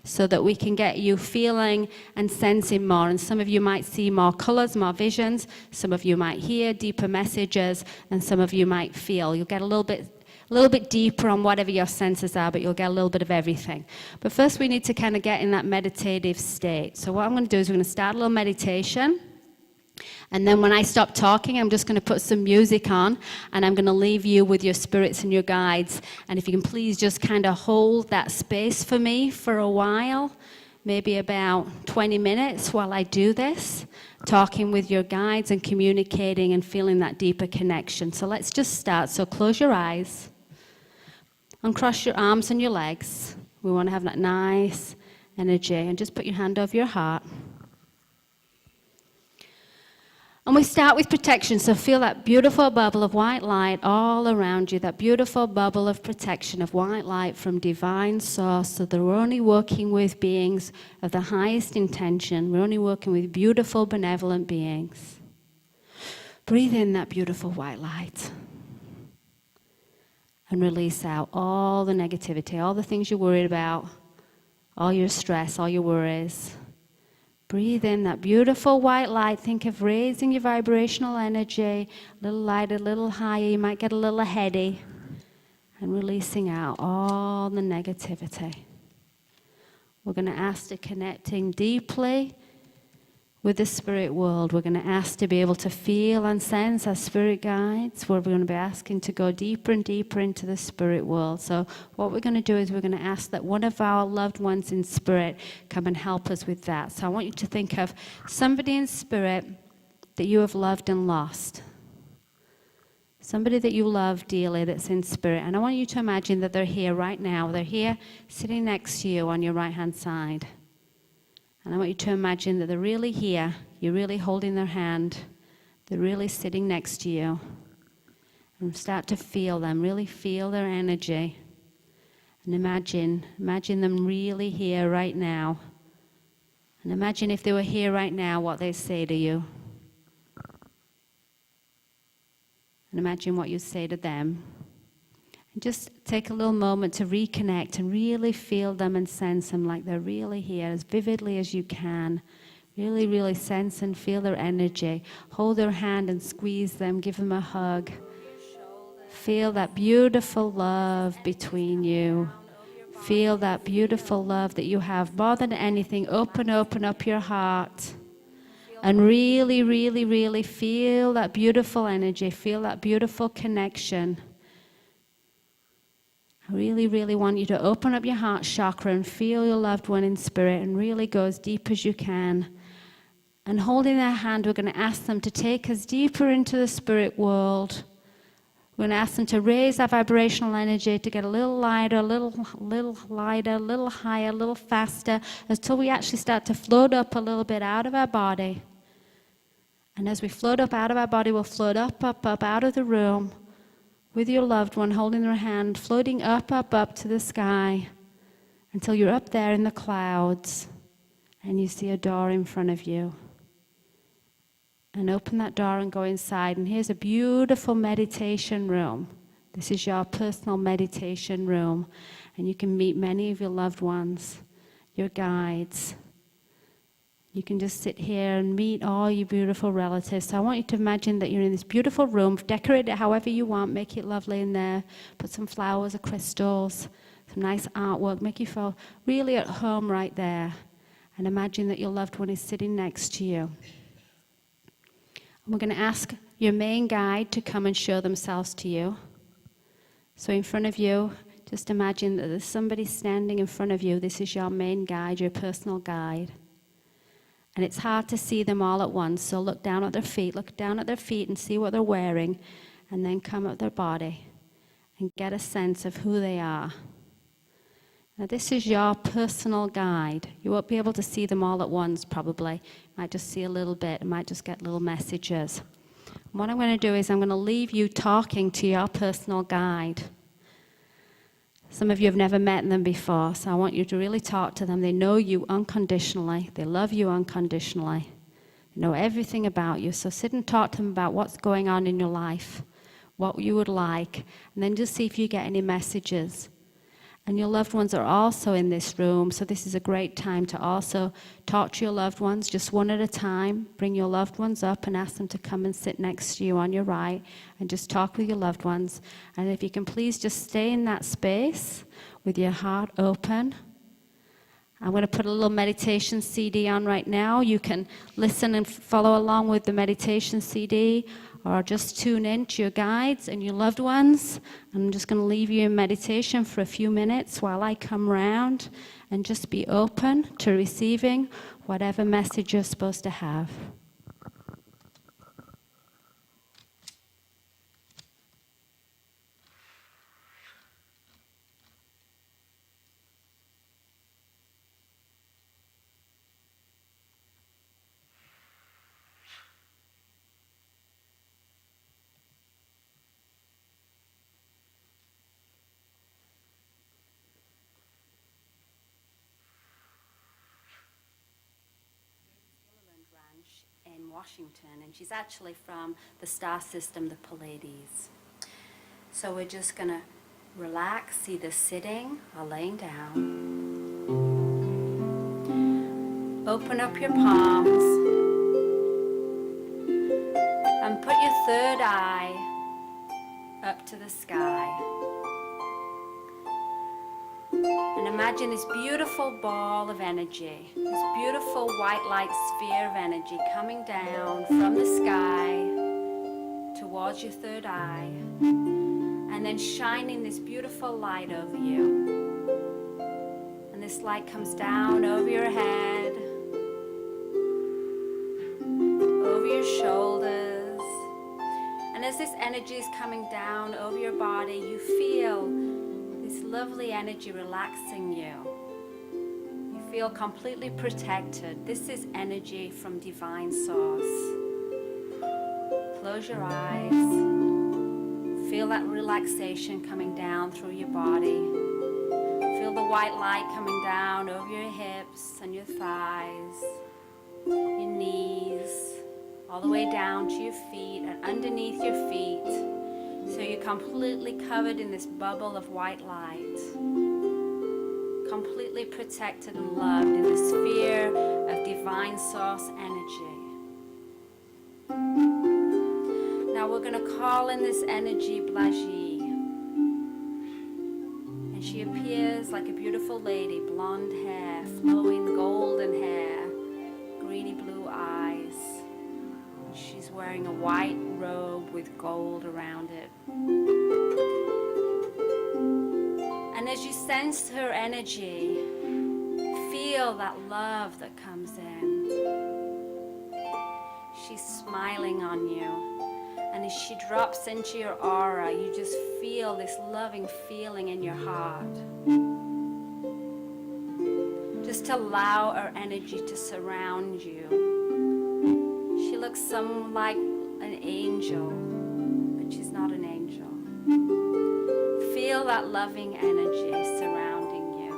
so that we can get you feeling and sensing more. And some of you might see more colors, more visions. Some of you might hear deeper messages, and some of you might feel. You'll get a little bit deeper on whatever your senses are, but you'll get a little bit of everything. But first we need to kind of get in that meditative state. So what I'm going to do is we're going to start a little meditation. And then when I stop talking, I'm just going to put some music on, and I'm going to leave you with your spirits and your guides. And if you can please just kind of hold that space for me for a while, maybe about 20 minutes while I do this, talking with your guides and communicating and feeling that deeper connection. So let's just start. So close your eyes, uncross your arms and your legs. We want to have that nice energy, and just put your hand over your heart. And we start with protection, so feel that beautiful bubble of white light all around you, that beautiful bubble of protection of white light from divine source. So that we're only working with beings of the highest intention. We're only working with beautiful, benevolent beings. Breathe in that beautiful white light. And release out all the negativity, all the things you're worried about, all your stress, all your worries. Breathe in that beautiful white light. Think of raising your vibrational energy, a little lighter, a little higher. You might get a little heady. And releasing out all the negativity. We're going to ask to connecting deeply with the spirit world. We're going to ask to be able to feel and sense our spirit guides. We're going to be asking to go deeper and deeper into the spirit world. So what we're going to do is we're going to ask that one of our loved ones in spirit come and help us with that. So I want you to think of somebody in spirit that you have loved and lost. Somebody that you love dearly that's in spirit. And I want you to imagine that they're here right now. They're here sitting next to you on your right-hand side. And I want you to imagine that they're really here. You're really holding their hand. They're really sitting next to you. And start to feel them, really feel their energy. And imagine them really here right now. And imagine if they were here right now, what they'd say to you. And imagine what you'd say to them. And just take a little moment to reconnect and really feel them and sense them like they're really here as vividly as you can. Really, really sense and feel their energy. Hold their hand and squeeze them. Give them a hug. Feel that beautiful love between you. Feel that beautiful love that you have. More than anything, open up your heart. And really, really, really feel that beautiful energy. Feel that beautiful connection. I really, really want you to open up your heart chakra and feel your loved one in spirit and really go as deep as you can. And holding their hand, we're going to ask them to take us deeper into the spirit world, We're going to ask them to raise our vibrational energy to get a little lighter, a little lighter, a little higher, a little faster, until we actually start to float up a little bit out of our body. And as we float up out of our body, we'll float up, up, up out of the room with your loved one holding their hand, floating up, up, up to the sky until you're up there in the clouds and you see a door in front of you. And open that door and go inside. And here's a beautiful meditation room. This is your personal meditation room. And you can meet many of your loved ones, your guides. You can just sit here and meet all your beautiful relatives. So I want you to imagine that you're in this beautiful room. Decorate it however you want. Make it lovely in there. Put some flowers or crystals, some nice artwork. Make you feel really at home right there. And imagine that your loved one is sitting next to you. We're going to ask your main guide to come and show themselves to you. So in front of you, just imagine that there's somebody standing in front of you. This is your main guide, your personal guide. And it's hard to see them all at once, so look down at their feet and see what they're wearing, and then come up their body and get a sense of who they are. Now this is your personal guide. You won't be able to see them all at once probably. You might just see a little bit, you might just get little messages. And what I'm going to do is I'm going to leave you talking to your personal guide. Some of you have never met them before, so I want you to really talk to them. They know you unconditionally. They love you unconditionally. They know everything about you. So sit and talk to them about what's going on in your life, what you would like, and then just see if you get any messages. And your loved ones are also in this room, so this is a great time to also talk to your loved ones, just one at a time. Bring your loved ones up and ask them to come and sit next to you on your right and just talk with your loved ones. And if you can please just stay in that space with your heart open. I'm going to put a little meditation CD on right now. You can listen and follow along with the meditation CD, or just tune in to your guides and your loved ones. I'm just going to leave you in meditation for a few minutes while I come round, and just be open to receiving whatever message you're supposed to have. In Washington, and she's actually from the star system, the Pleiades. So we're just going to relax, either sitting or laying down. Open up your palms and put your third eye up to the sky. And imagine this beautiful ball of energy, this beautiful white light sphere of energy coming down from the sky towards your third eye, and then shining this beautiful light over you. And this light comes down over your head, over your shoulders. And as this energy is coming down over your body, you feel this lovely energy relaxing you. You feel completely protected. This is energy from Divine Source. Close your eyes. Feel that relaxation coming down through your body. Feel the white light coming down over your hips and your thighs, your knees, all the way down to your feet and underneath your feet. So you're completely covered in this bubble of white light, completely protected and loved in the sphere of Divine Source energy. Now we're going to call in this energy Blaji. And she appears like a beautiful lady, blonde hair, flowing golden hair, greeny blue eyes. She's wearing a white robe with gold around it. And as you sense her energy, feel that love that comes in. She's smiling on you. And as she drops into your aura, you just feel this loving feeling in your heart. Just allow her energy to surround you. She looks some like an angel, but she's not an angel. Feel that loving energy surrounding you.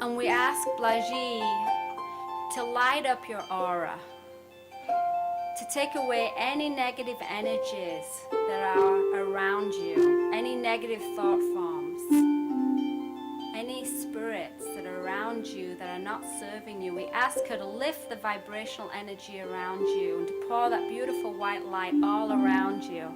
And we ask Blaji to light up your aura, to take away any negative energies that are around you, any negative thought forms, any spirits that are around you that are not serving you. We ask her to lift the vibrational energy around you and to pour that beautiful white light all around you,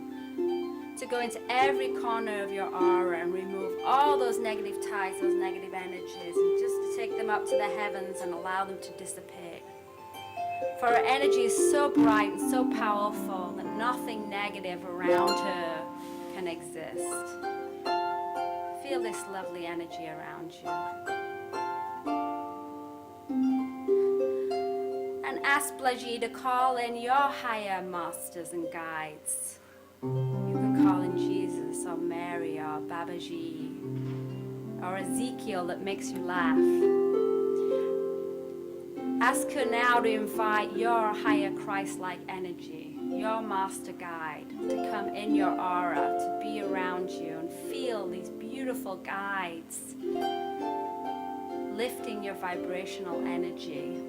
to go into every corner of your aura and remove all those negative ties, those negative energies, and just to take them up to the heavens and allow them to dissipate. For her energy is so bright and so powerful that nothing negative around her can exist. Feel this lovely energy around you. And ask Blaji to call in your higher masters and guides. You can call in Jesus or Mary or Babaji or Ezekiel that makes you laugh. Ask her now to invite your higher Christ-like energy, your master guide, to come in your aura, to be around you and feel these beautiful guides lifting your vibrational energy.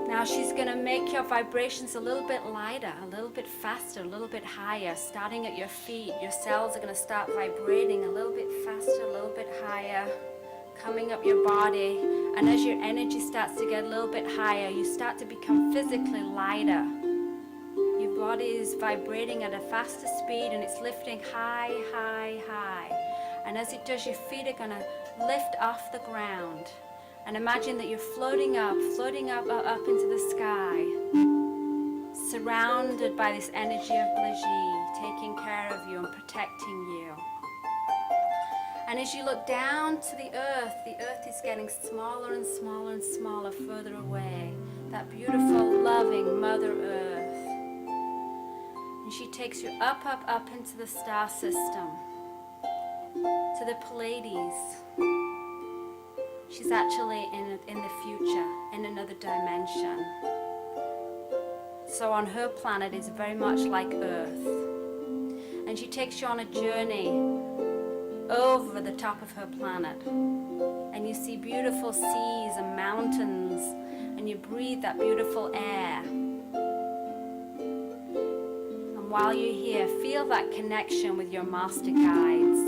Now she's going to make your vibrations a little bit lighter, a little bit faster, a little bit higher, starting at your feet. Your cells are going to start vibrating a little bit faster, a little bit higher, coming up your body. And as your energy starts to get a little bit higher, you start to become physically lighter. Your body is vibrating at a faster speed and it's lifting high, high, high. And as it does, your feet are going to lift off the ground. And imagine that you're floating up into the sky, surrounded by this energy of Blaji, taking care of you and protecting you. And as you look down to the earth is getting smaller and smaller and smaller further away. That beautiful, loving Mother Earth. And she takes you up, up, up into the star system, to the Pleiades. She's actually in the future, in another dimension. So on her planet is very much like Earth. And she takes you on a journey over the top of her planet. And you see beautiful seas and mountains, and you breathe that beautiful air. And while you're here, feel that connection with your master guides.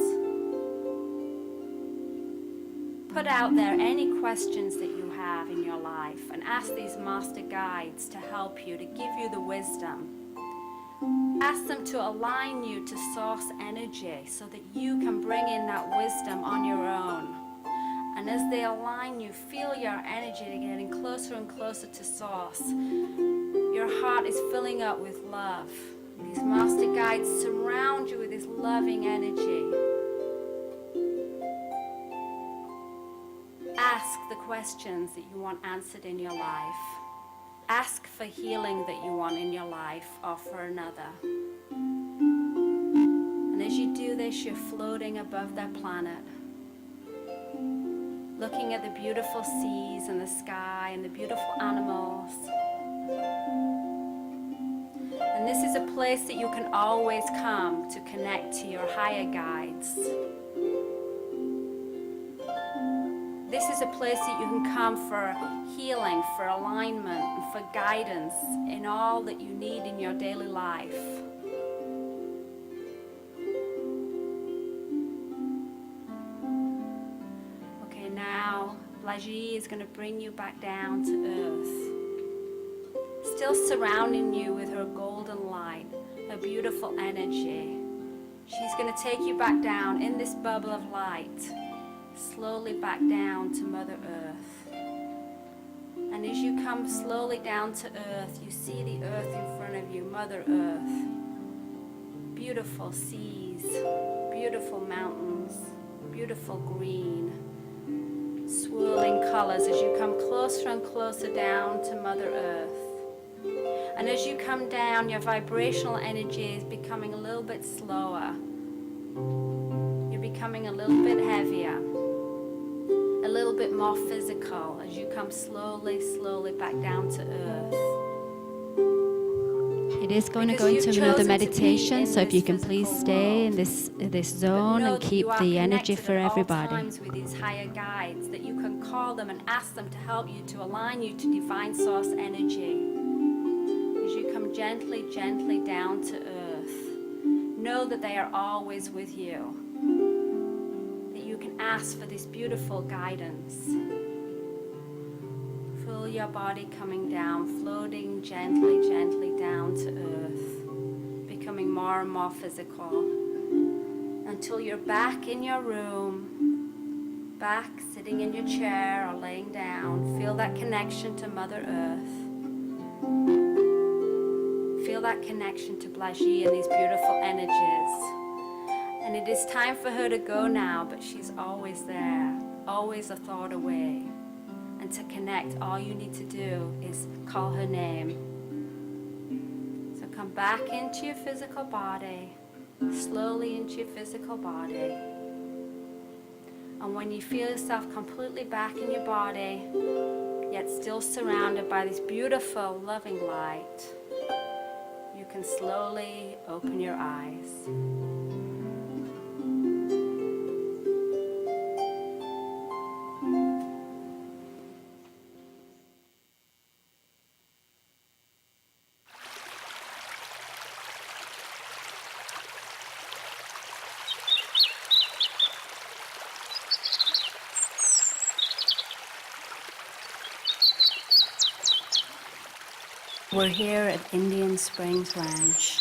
Put out there any questions that you have in your life and ask these master guides to help you, to give you the wisdom. Ask them to align you to source energy so that you can bring in that wisdom on your own. And as they align you, feel your energy getting closer and closer to source. Your heart is filling up with love. These master guides surround you with this loving energy. Ask the questions that you want answered in your life. Ask for healing that you want in your life or for another. And as you do this, you're floating above their planet, looking at the beautiful seas and the sky and the beautiful animals. And this is a place that you can always come to connect to your higher guides. This is a place that you can come for healing, for alignment, and for guidance in all that you need in your daily life. Okay, now Blaji is going to bring you back down to earth, still surrounding you with her golden light, her beautiful energy. She's going to take you back down in this bubble of light, slowly back down to Mother Earth. And as you come slowly down to earth, you see the earth in front of you, Mother Earth. Beautiful seas, beautiful mountains, beautiful green, swirling colors. colors as you come closer and closer down to Mother Earth. And as you come down, your vibrational energy is becoming a little bit slower. You're becoming a little bit heavier, a little bit more physical as you come slowly, slowly back down to Earth. It is going to go into another meditation, so if you can please stay in this zone and keep the energy for everybody. With these higher guides, that you can call them and ask them to help you, to align you to divine source energy. As you come gently, gently down to Earth, know that they are always with you. That you can ask for this beautiful guidance. Feel your body coming down, floating gently, gently down to Earth, becoming more and more physical, until you're back in your room, back sitting in your chair or laying down. Feel that connection to Mother Earth. Feel that connection to Blaji and these beautiful energies. And it is time for her to go now, but she's always there, always a thought away. And to connect, all you need to do is call her name. So come back into your physical body, slowly into your physical body. And when you feel yourself completely back in your body, yet still surrounded by this beautiful, loving light, you can slowly open your eyes. We're here at Indian Springs Ranch,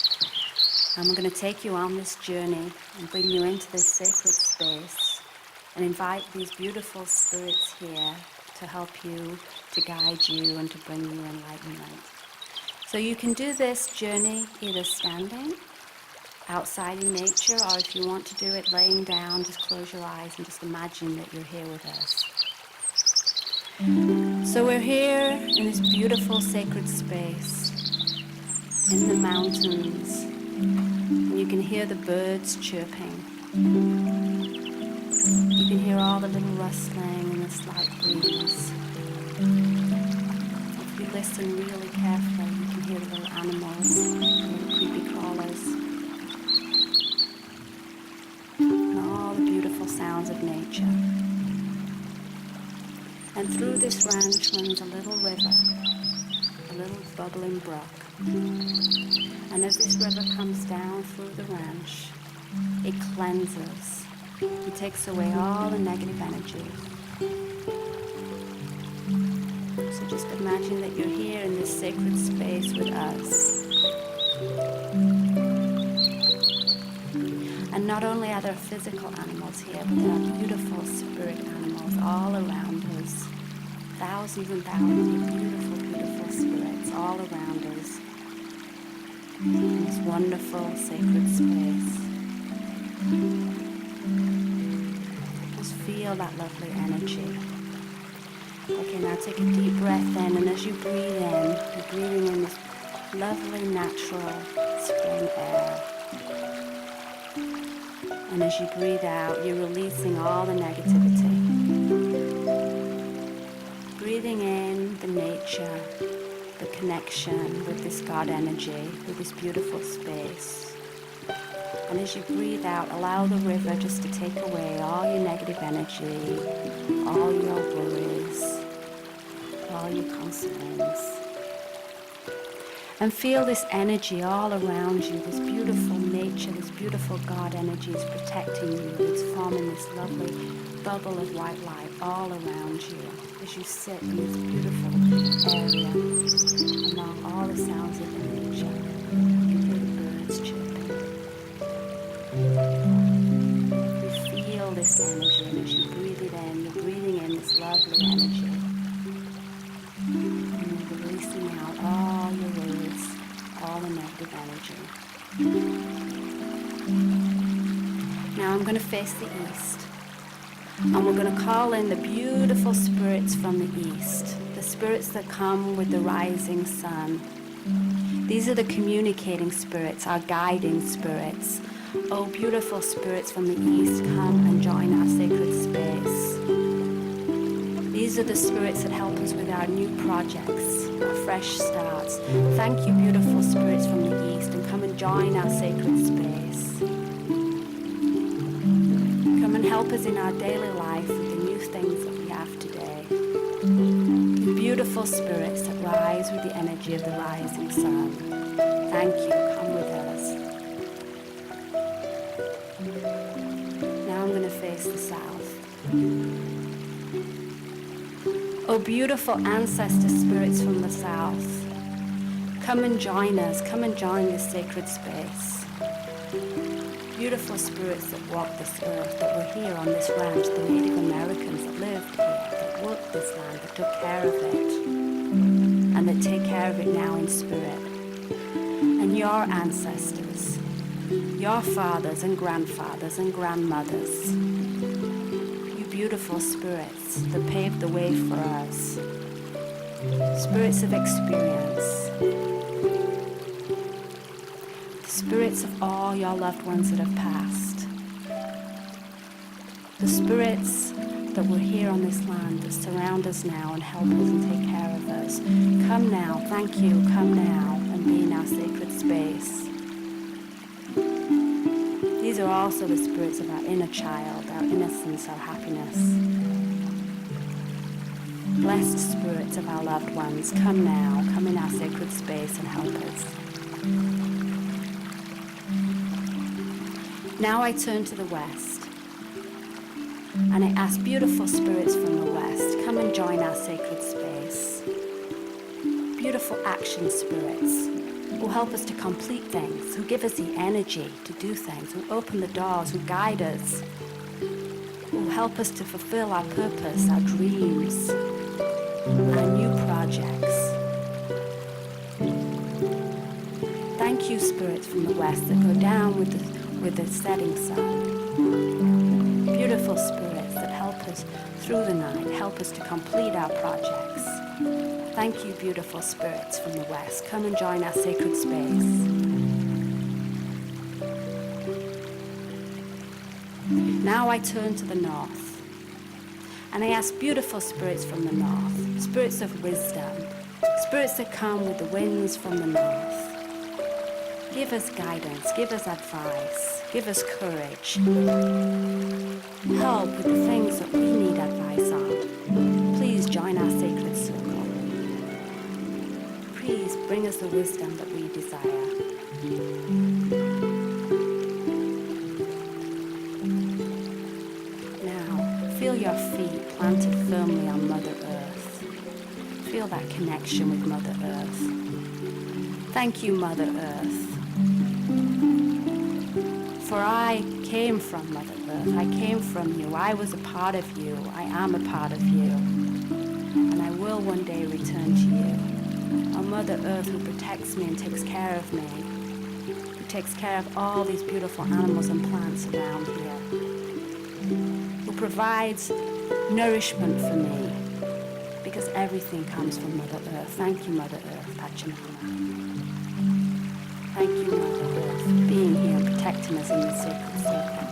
and we're going to take you on this journey and bring you into this sacred space and invite these beautiful spirits here to help you, to guide you, and to bring you enlightenment. So you can do this journey either standing outside in nature, or if you want to do it laying down, just close your eyes and just imagine that you're here with us. So we're here in this beautiful sacred space in the mountains, and you can hear the birds chirping. You can hear all the little rustling and the slight breeze. If you listen really carefully, you can hear the little animals, the little creepy crawlers, and all the beautiful sounds of nature. And through this ranch runs a little river, a little bubbling brook. And as this river comes down through the ranch, it cleanses. It takes away all the negative energy. So just imagine that you're here in this sacred space with us. And not only are there physical animals here, but there are beautiful spirit animals all around us. Thousands and thousands of beautiful, beautiful spirits all around us. In this wonderful sacred space. Just feel that lovely energy. Okay, now take a deep breath in, and as you breathe in, you're breathing in this lovely, natural spring air. And as you breathe out, you're releasing all the negativity. Breathing in the nature, the connection with this God energy, with this beautiful space. And as you breathe out, allow the river just to take away all your negative energy, all your worries, all your concerns. And feel this energy all around you, this beautiful nature, this beautiful God energy is protecting you. It's forming this lovely bubble of white light all around you as you sit in this beautiful area among all the sounds of nature. You can hear the birds chirping. You feel this energy, and as you breathe it in, you're breathing in this lovely energy. And you're releasing out all your worries, all the negative energy. Now I'm going to face the east. And we're going to call in the beautiful spirits from the east, the spirits that come with the rising sun. These are the communicating spirits, our guiding spirits. Oh, beautiful spirits from the east, come and join our sacred space. These are the spirits that help us with our new projects, our fresh starts. Thank you, beautiful spirits from the east, and come and join our sacred space. Come and help us in our daily life with the new things that we have today. You beautiful spirits that rise with the energy of the rising sun. Thank you, come with us. Now I'm going to face the south. Oh, beautiful ancestor spirits from the south, come and join us, come and join this sacred space. Beautiful spirits that walk this earth, that were here on this ranch, the Native Americans that lived here, that worked this land, that took care of it, and that take care of it now in spirit. And your ancestors, your fathers and grandfathers and grandmothers, beautiful spirits that paved the way for us, spirits of experience, the spirits of all your loved ones that have passed, the spirits that were here on this land that surround us now and help us and take care of us. Come now, thank you, come now and be in our sacred space. These are also the spirits of our inner child, our innocence, our happiness. Blessed spirits of our loved ones, come now, come in our sacred space and help us. Now I turn to the west, and I ask beautiful spirits from the west, come and join our sacred space. Beautiful action spirits, who help us to complete things, who give us the energy to do things, who open the doors, who guide us, who help us to fulfill our purpose, our dreams, our new projects. Thank you, spirits from the west that go down with the setting sun. Beautiful spirits that help us through the night, help us to complete our projects. Thank you, beautiful spirits from the west. Come and join our sacred space. Now I turn to the north, and I ask beautiful spirits from the north, spirits of wisdom, spirits that come with the winds from the north. Give us guidance, give us advice, give us courage. Help with the things that we need advice on. Please join our sacred circle. Please bring us the wisdom that we desire. Now, feel your feet planted firmly on Mother Earth. Feel that connection with Mother Earth. Thank you, Mother Earth. For I came from Mother Earth. I came from you. I was a part of you. I am a part of you. And I will one day return to you. Oh, Mother Earth, who protects me and takes care of me, who takes care of all these beautiful animals and plants around here, who provides nourishment for me, because everything comes from Mother Earth. Thank you, Mother Earth, Pachamama. Thank you, Mother Earth, for being here and protecting us in the sacred circle.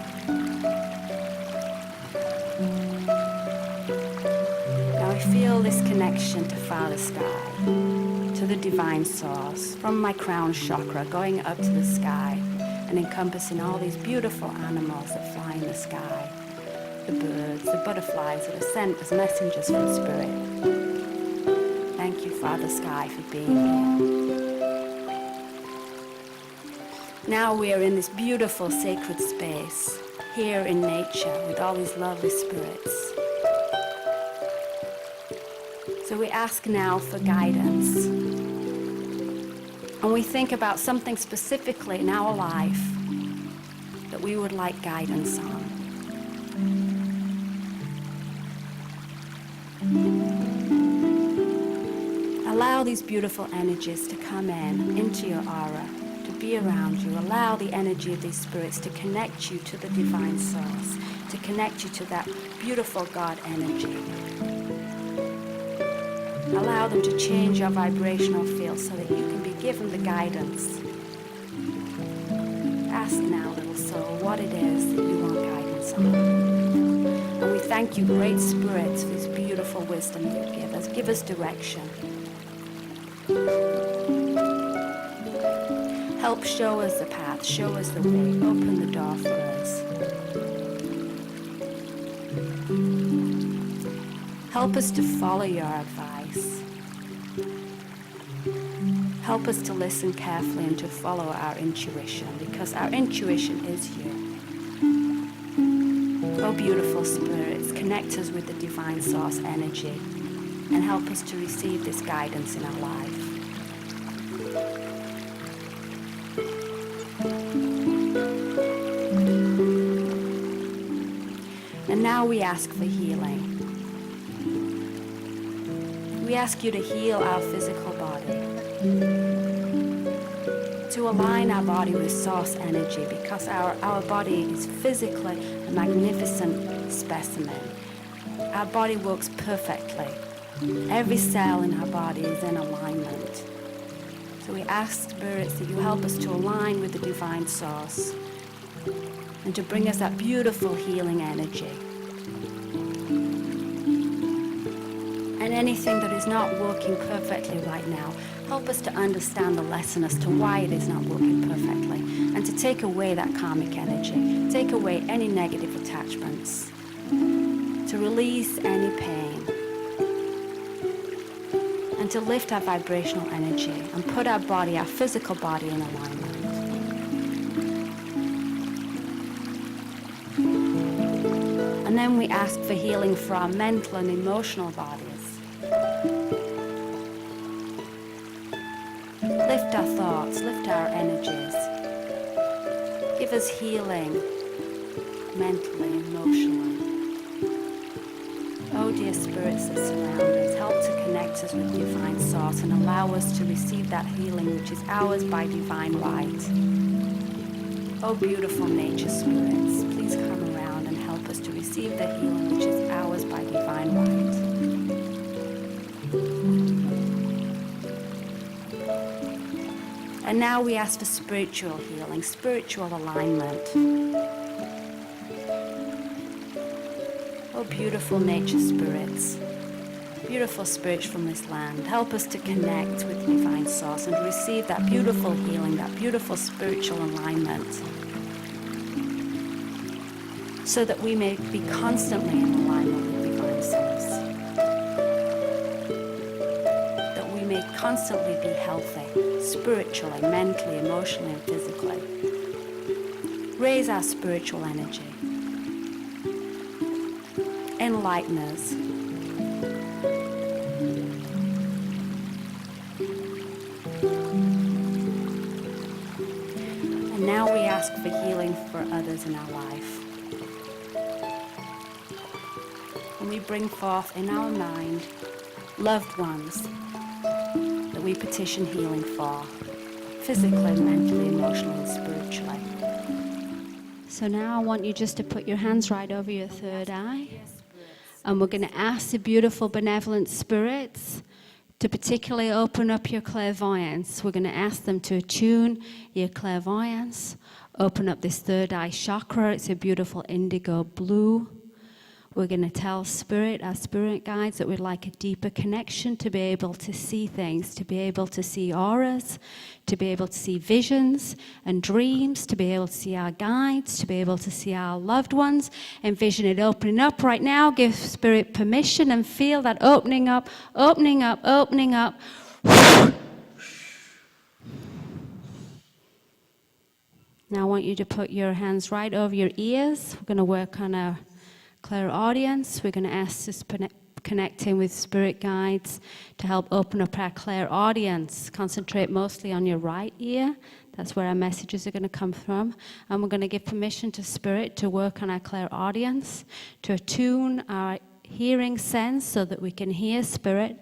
Now I feel this connection to Father Sky, to the divine source, from my crown chakra, going up to the sky and encompassing all these beautiful animals that fly in the sky, the birds, the butterflies that are sent as messengers from Spirit. Thank you, Father Sky, for being here. Now we are in this beautiful sacred space, here in nature, with all these lovely spirits. So we ask now for guidance. And we think about something specifically in our life that we would like guidance on. Allow these beautiful energies to come in, into your aura, to be around you. Allow the energy of these spirits to connect you to the divine source, to connect you to that beautiful God energy. Allow them to change your vibrational field so that you can be given the guidance. Ask now, little soul, what it is that you want guidance on. And we thank you, great spirits, for this beautiful wisdom that you give us. Give us direction. Help show us the path, show us the way, open the door for us. Help us to follow your advice. Help us to listen carefully and to follow our intuition, because our intuition is you. Oh, beautiful spirits, connect us with the divine source energy and help us to receive this guidance in our life. And now we ask for healing. We ask you to heal our physical body, to align our body with source energy, because our body is physically a magnificent specimen. Our body works perfectly. Every cell in our body is in alignment. So we ask spirits that you help us to align with the divine source and to bring us that beautiful healing energy. And anything that is not working perfectly right now, help us to understand the lesson as to why it is not working perfectly, and to take away that karmic energy, take away any negative attachments, to release any pain, and to lift our vibrational energy and put our body, our physical body, in alignment. And then we ask for healing for our mental and emotional bodies. Lift our thoughts, lift our energies. Give us healing mentally, emotionally. Oh, dear spirits that surround us, help to connect us with divine source and allow us to receive that healing which is ours by divine right. Oh, beautiful nature spirits, please come around and help us to receive the healing which is ours by divine right. And now we ask for spiritual healing, spiritual alignment. Oh, beautiful nature spirits, beautiful spirits from this land, help us to connect with divine source and receive that beautiful healing, that beautiful spiritual alignment, so that we may be constantly in alignment with divine source, that we may constantly be healthy, spiritually, mentally, emotionally, and physically. Raise our spiritual energy. Enlighten us. And now we ask for healing for others in our life. And we bring forth in our mind loved ones that we petition healing for, physically, mentally, emotionally, and spiritually. So now I want you just to put your hands right over your third eye. And we're going to ask the beautiful benevolent spirits to particularly open up your clairvoyance. We're going to ask them to attune your clairvoyance, open up this third eye chakra. It's a beautiful indigo blue. We're going to tell our spirit guides, that we'd like a deeper connection to be able to see things, to be able to see auras, to be able to see visions and dreams, to be able to see our guides, to be able to see our loved ones. Envision it opening up right now. Give spirit permission and feel that opening up, opening up, opening up. Now I want you to put your hands right over your ears. We're going to work on our clairaudience. We're going to ask this connecting with spirit guides to help open up our clairaudience. Concentrate mostly on your right ear. That's where our messages are going to come from. And we're going to give permission to spirit to work on our clairaudience, to attune our hearing sense so that we can hear spirit,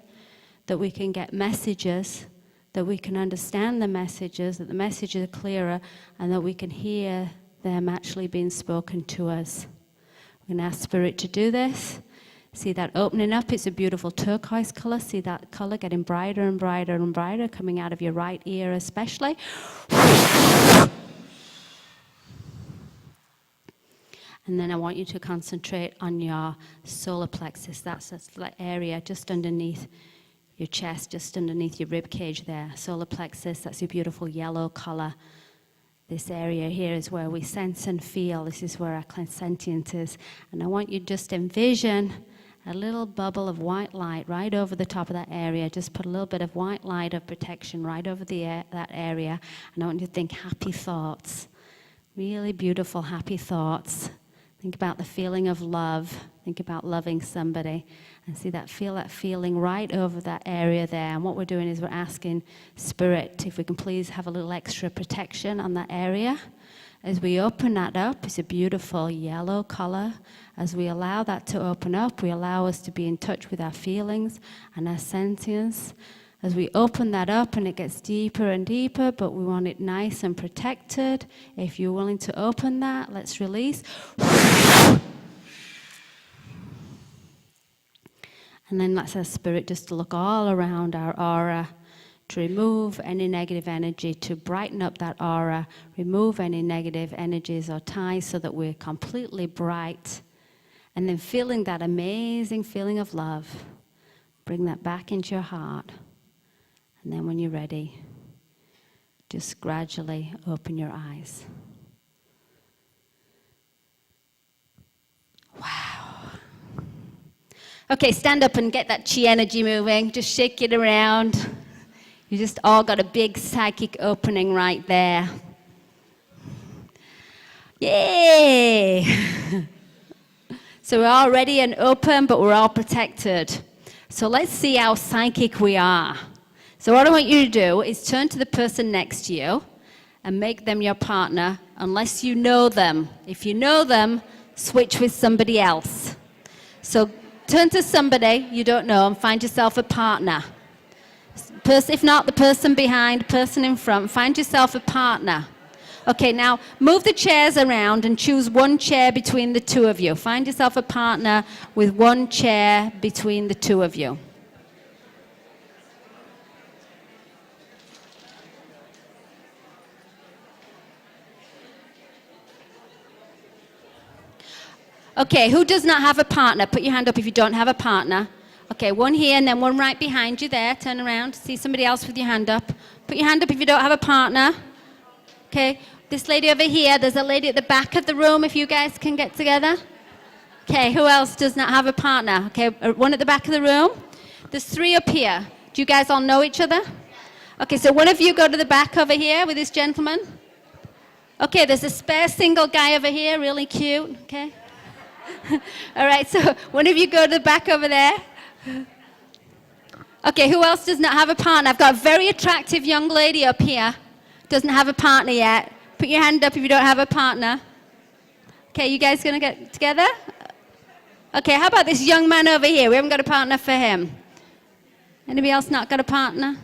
that we can get messages that we can understand the messages, that the messages are clearer, and that we can hear them actually being spoken to us. We're going to ask Spirit to do this. See that opening up? It's a beautiful turquoise color. See that color getting brighter and brighter and brighter, coming out of your right ear especially. And then I want you to concentrate on your solar plexus. That's that area just underneath your chest, just underneath your rib cage there. Solar plexus, that's your beautiful yellow color. This area here is where we sense and feel. This is where our clairsentience is. And I want you to just envision a little bubble of white light right over the top of that area. Just put a little bit of white light of protection right over that area. And I want you to think happy thoughts, really beautiful happy thoughts. Think about the feeling of love. Think about loving somebody. And see that, feel that feeling right over that area there. And what we're doing is we're asking Spirit if we can please have a little extra protection on that area. As we open that up, it's a beautiful yellow color. As we allow that to open up, we allow us to be in touch with our feelings and our sentience. As we open that up and it gets deeper and deeper, but we want it nice and protected. If you're willing to open that, let's release. And then let's ask Spirit just to look all around our aura, to remove any negative energy, to brighten up that aura, remove any negative energies or ties so that we're completely bright. And then feeling that amazing feeling of love, bring that back into your heart. And then when you're ready, just gradually open your eyes. Wow. Okay, stand up and get that chi energy moving. Just shake it around. You just all got a big psychic opening right there. Yay! So we're all ready and open, but we're all protected. So let's see how psychic we are. So what I want you to do is turn to the person next to you and make them your partner unless you know them. If you know them, switch with somebody else. So turn to somebody you don't know and find yourself a partner. If not, the person behind, person in front, find yourself a partner. Okay, now move the chairs around and choose one chair between the two of you. Find yourself a partner with one chair between the two of you. Okay, who does not have a partner? Put your hand up if you don't have a partner. Okay, one here and then one right behind you there. Turn around. See somebody else with your hand up. Put your hand up if you don't have a partner. Okay, this lady over here. There's a lady at the back of the room if you guys can get together. Okay, who else does not have a partner? Okay, one at the back of the room. There's three up here. Do you guys all know each other? Okay, so one of you go to the back over here with this gentleman. Okay, there's a spare single guy over here, really cute. Okay. All right, so one of you go to the back over there. Okay, who else does not have a partner? I've got a very attractive young lady up here. Doesn't have a partner yet. Put your hand up if you don't have a partner. Okay, you guys gonna get together? Okay, how about this young man over here? We haven't got a partner for him. Anybody else not got a partner?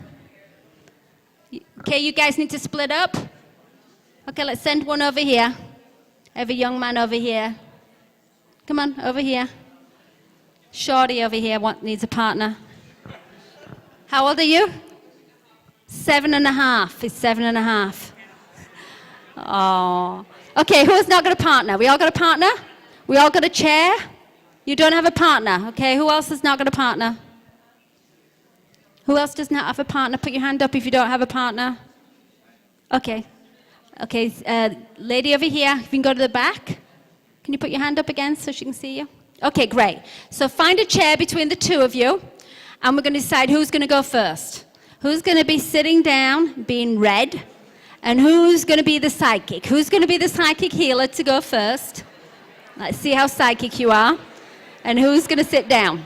Okay, you guys need to split up. Okay, let's send one over here. I have a young man over here. Come on, over here. Shorty over here needs a partner. How old are you? 7.5. He's 7.5. Oh. Okay, who has not got a partner? We all got a partner? We all got a chair? You don't have a partner. Okay, who else has not got a partner? Who else does not have a partner? Put your hand up if you don't have a partner. Okay. Okay, lady over here, you can go to the back. Can you put your hand up again so she can see you? Okay, great. So find a chair between the two of you, and we're going to decide who's going to go first. Who's going to be sitting down, being read, and who's going to be the psychic? Who's going to be the psychic healer to go first? Let's see how psychic you are. And who's going to sit down?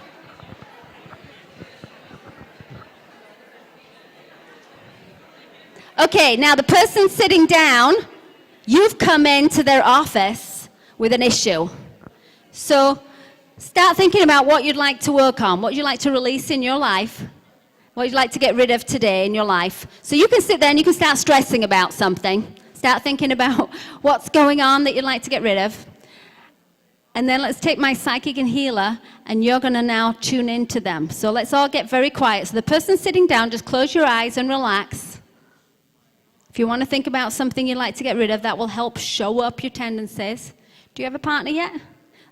Okay, now the person sitting down, you've come into their office with an issue. So start thinking about what you'd like to work on, what you'd like to release in your life, what you'd like to get rid of today in your life. So you can sit there and you can start stressing about something. Start thinking about what's going on that you'd like to get rid of. And then let's take my psychic and healer, and you're going to now tune into them. So let's all get very quiet. So the person sitting down, just close your eyes and relax. If you want to think about something you'd like to get rid of, that will help show up your tendencies. Do you have a partner yet?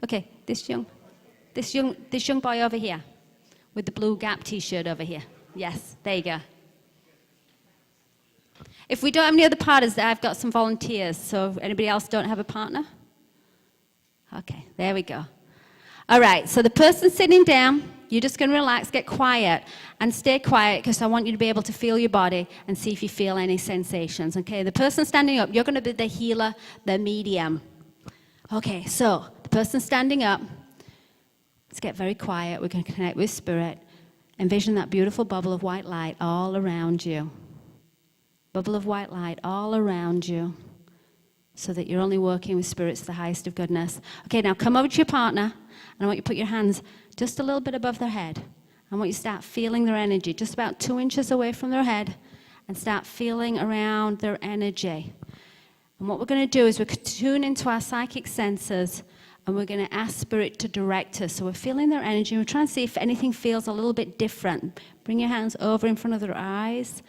Okay, this young boy over here with the blue Gap t-shirt over here. Yes, there you go. If we don't have any other partners, I've got some volunteers. So if anybody else don't have a partner? Okay, there we go. All right, so the person sitting down, you're just going to relax, get quiet, and stay quiet because I want you to be able to feel your body and see if you feel any sensations. Okay, the person standing up, you're going to be the healer, the medium. Okay, so the person standing up, let's get very quiet. We're going to connect with spirit. Envision that beautiful bubble of white light all around you. Bubble of white light all around you, so that you're only working with spirits, the highest of goodness. Okay, now come over to your partner, and I want you to put your hands just a little bit above their head. I want you to start feeling their energy, just about 2 inches away from their head, and start feeling around their energy. And what we're going to do is we're going to tune into our psychic senses, and we're going to ask spirit to direct us. So we're feeling their energy, and we're trying to see if anything feels a little bit different. Bring your hands over in front of their eyes,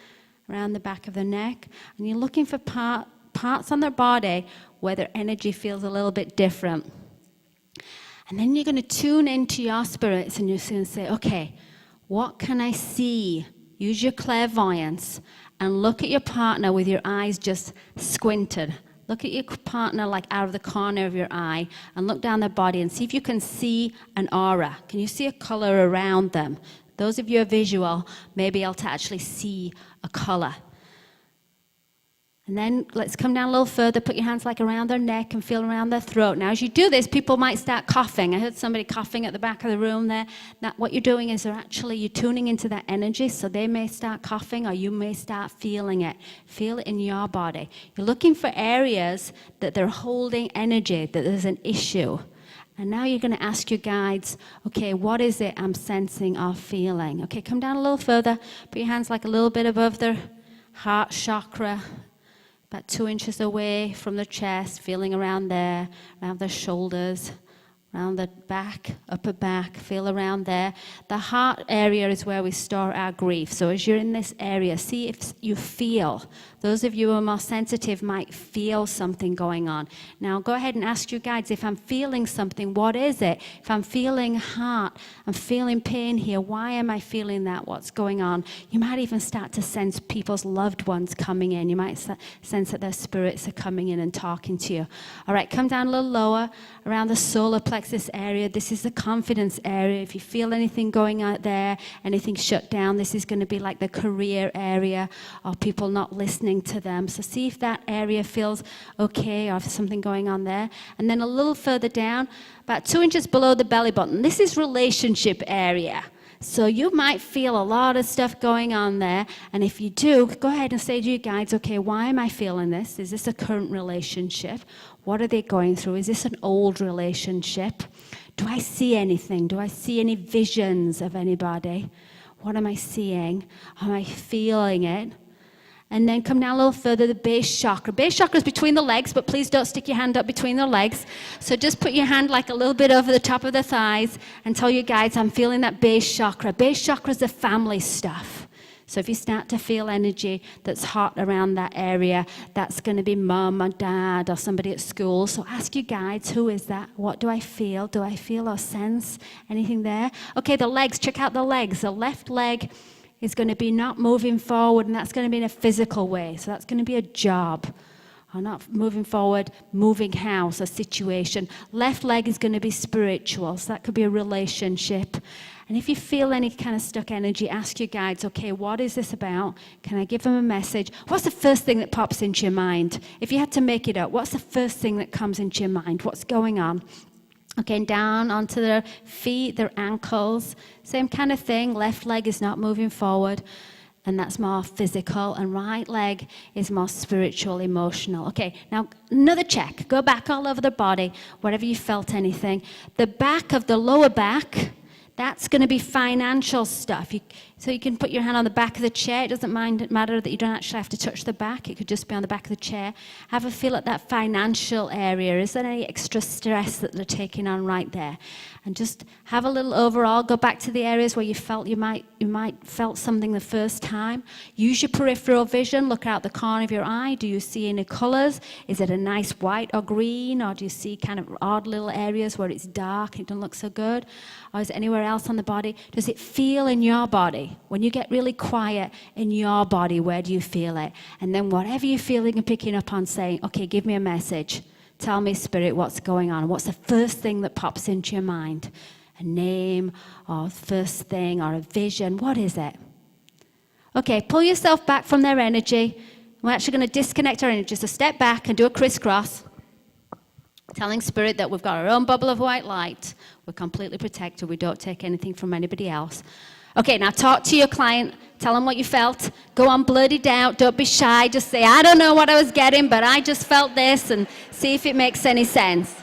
around the back of their neck, and you're looking for parts on their body where their energy feels a little bit different. And then you're going to tune into your spirits and you're going to say, okay, what can I see? Use your clairvoyance and look at your partner with your eyes just squinted. Look at your partner like out of the corner of your eye and look down their body and see if you can see an aura. Can you see a color around them? Those of you who are visual may be able to actually see a color. And then let's come down a little further, put your hands like around their neck and feel around their throat. Now as you do this, people might start coughing. I heard somebody coughing at the back of the room there. Now what you're doing is you're tuning into that energy, so they may start coughing or you may start feeling it. Feel it in your body. You're looking for areas that they're holding energy, that there's an issue. And now you're going to ask your guides, okay, what is it I'm sensing or feeling? Okay, come down a little further. Put your hands like a little bit above their heart chakra, about 2 inches away from the chest, feeling around there, around their shoulders, around the back, upper back, feel around there. The heart area is where we store our grief. So as you're in this area, see if you feel. Those of you who are more sensitive might feel something going on. Now go ahead and ask your guides, if I'm feeling something, what is it? If I'm feeling heart, I'm feeling pain here, why am I feeling that? What's going on? You might even start to sense people's loved ones coming in. You might sense that their spirits are coming in and talking to you. All right, come down a little lower, around the solar plexus area. This is the confidence area. If you feel anything going out there, anything shut down, this is going to be like the career area, or people not listening to them. So see if that area feels okay or if there's something going on there. And then a little further down, about 2 inches below the belly button, this is relationship area. So you might feel a lot of stuff going on there. And if you do, go ahead and say to your guides, okay, why am I feeling this? Is this a current relationship? What are they going through? Is this an old relationship? Do I see anything? Do I see any visions of anybody? What am I seeing? Am I feeling it? And then come down a little further, the base chakra. Base chakra is between the legs, but please don't stick your hand up between the legs. So just put your hand like a little bit over the top of the thighs and tell your guides, I'm feeling that base chakra. Base chakra is the family stuff. So if you start to feel energy that's hot around that area, that's going to be mum or dad or somebody at school. So ask your guides, who is that? What do I feel? Do I feel or sense anything there? Okay, the legs, check out the legs. The left leg is going to be not moving forward, and that's going to be in a physical way. So that's going to be a job, or not moving forward, moving house, a situation. Left leg is going to be spiritual, so that could be a relationship. And if you feel any kind of stuck energy, ask your guides, okay, what is this about? Can I give them a message? What's the first thing that pops into your mind? If you had to make it up, what's the first thing that comes into your mind? What's going on? Okay, down onto their feet, their ankles, same kind of thing. Left leg is not moving forward, and that's more physical, and right leg is more spiritual, emotional. Okay, now another check. Go back all over the body, wherever you felt anything. The back of the lower back, That's going to be financial stuff. So you can put your hand on the back of the chair. It doesn't matter that you don't actually have to touch the back. It could just be on the back of the chair. Have a feel at that financial area. Is there any extra stress that they're taking on right there? And just have a little overall. Go back to the areas where you felt you might felt something the first time. Use your peripheral vision. Look out the corner of your eye. Do you see any colors? Is it a nice white or green? Or do you see kind of odd little areas where it's dark and it doesn't look so good? Or is it anywhere else on the body? Does it feel in your body? When you get really quiet in your body, where do you feel it? And then whatever you're feeling and picking up on, saying, okay, give me a message. Tell me, Spirit, what's going on. What's the first thing that pops into your mind? A name or first thing or a vision? What is it? Okay, pull yourself back from their energy. We're actually going to disconnect our energy. So step back and do a crisscross. Telling Spirit that we've got our own bubble of white light. We're completely protected. We don't take anything from anybody else. Okay, now talk to your client. Tell them what you felt. Go on, blurt it out. Don't be shy. Just say, I don't know what I was getting, but I just felt this, and see if it makes any sense.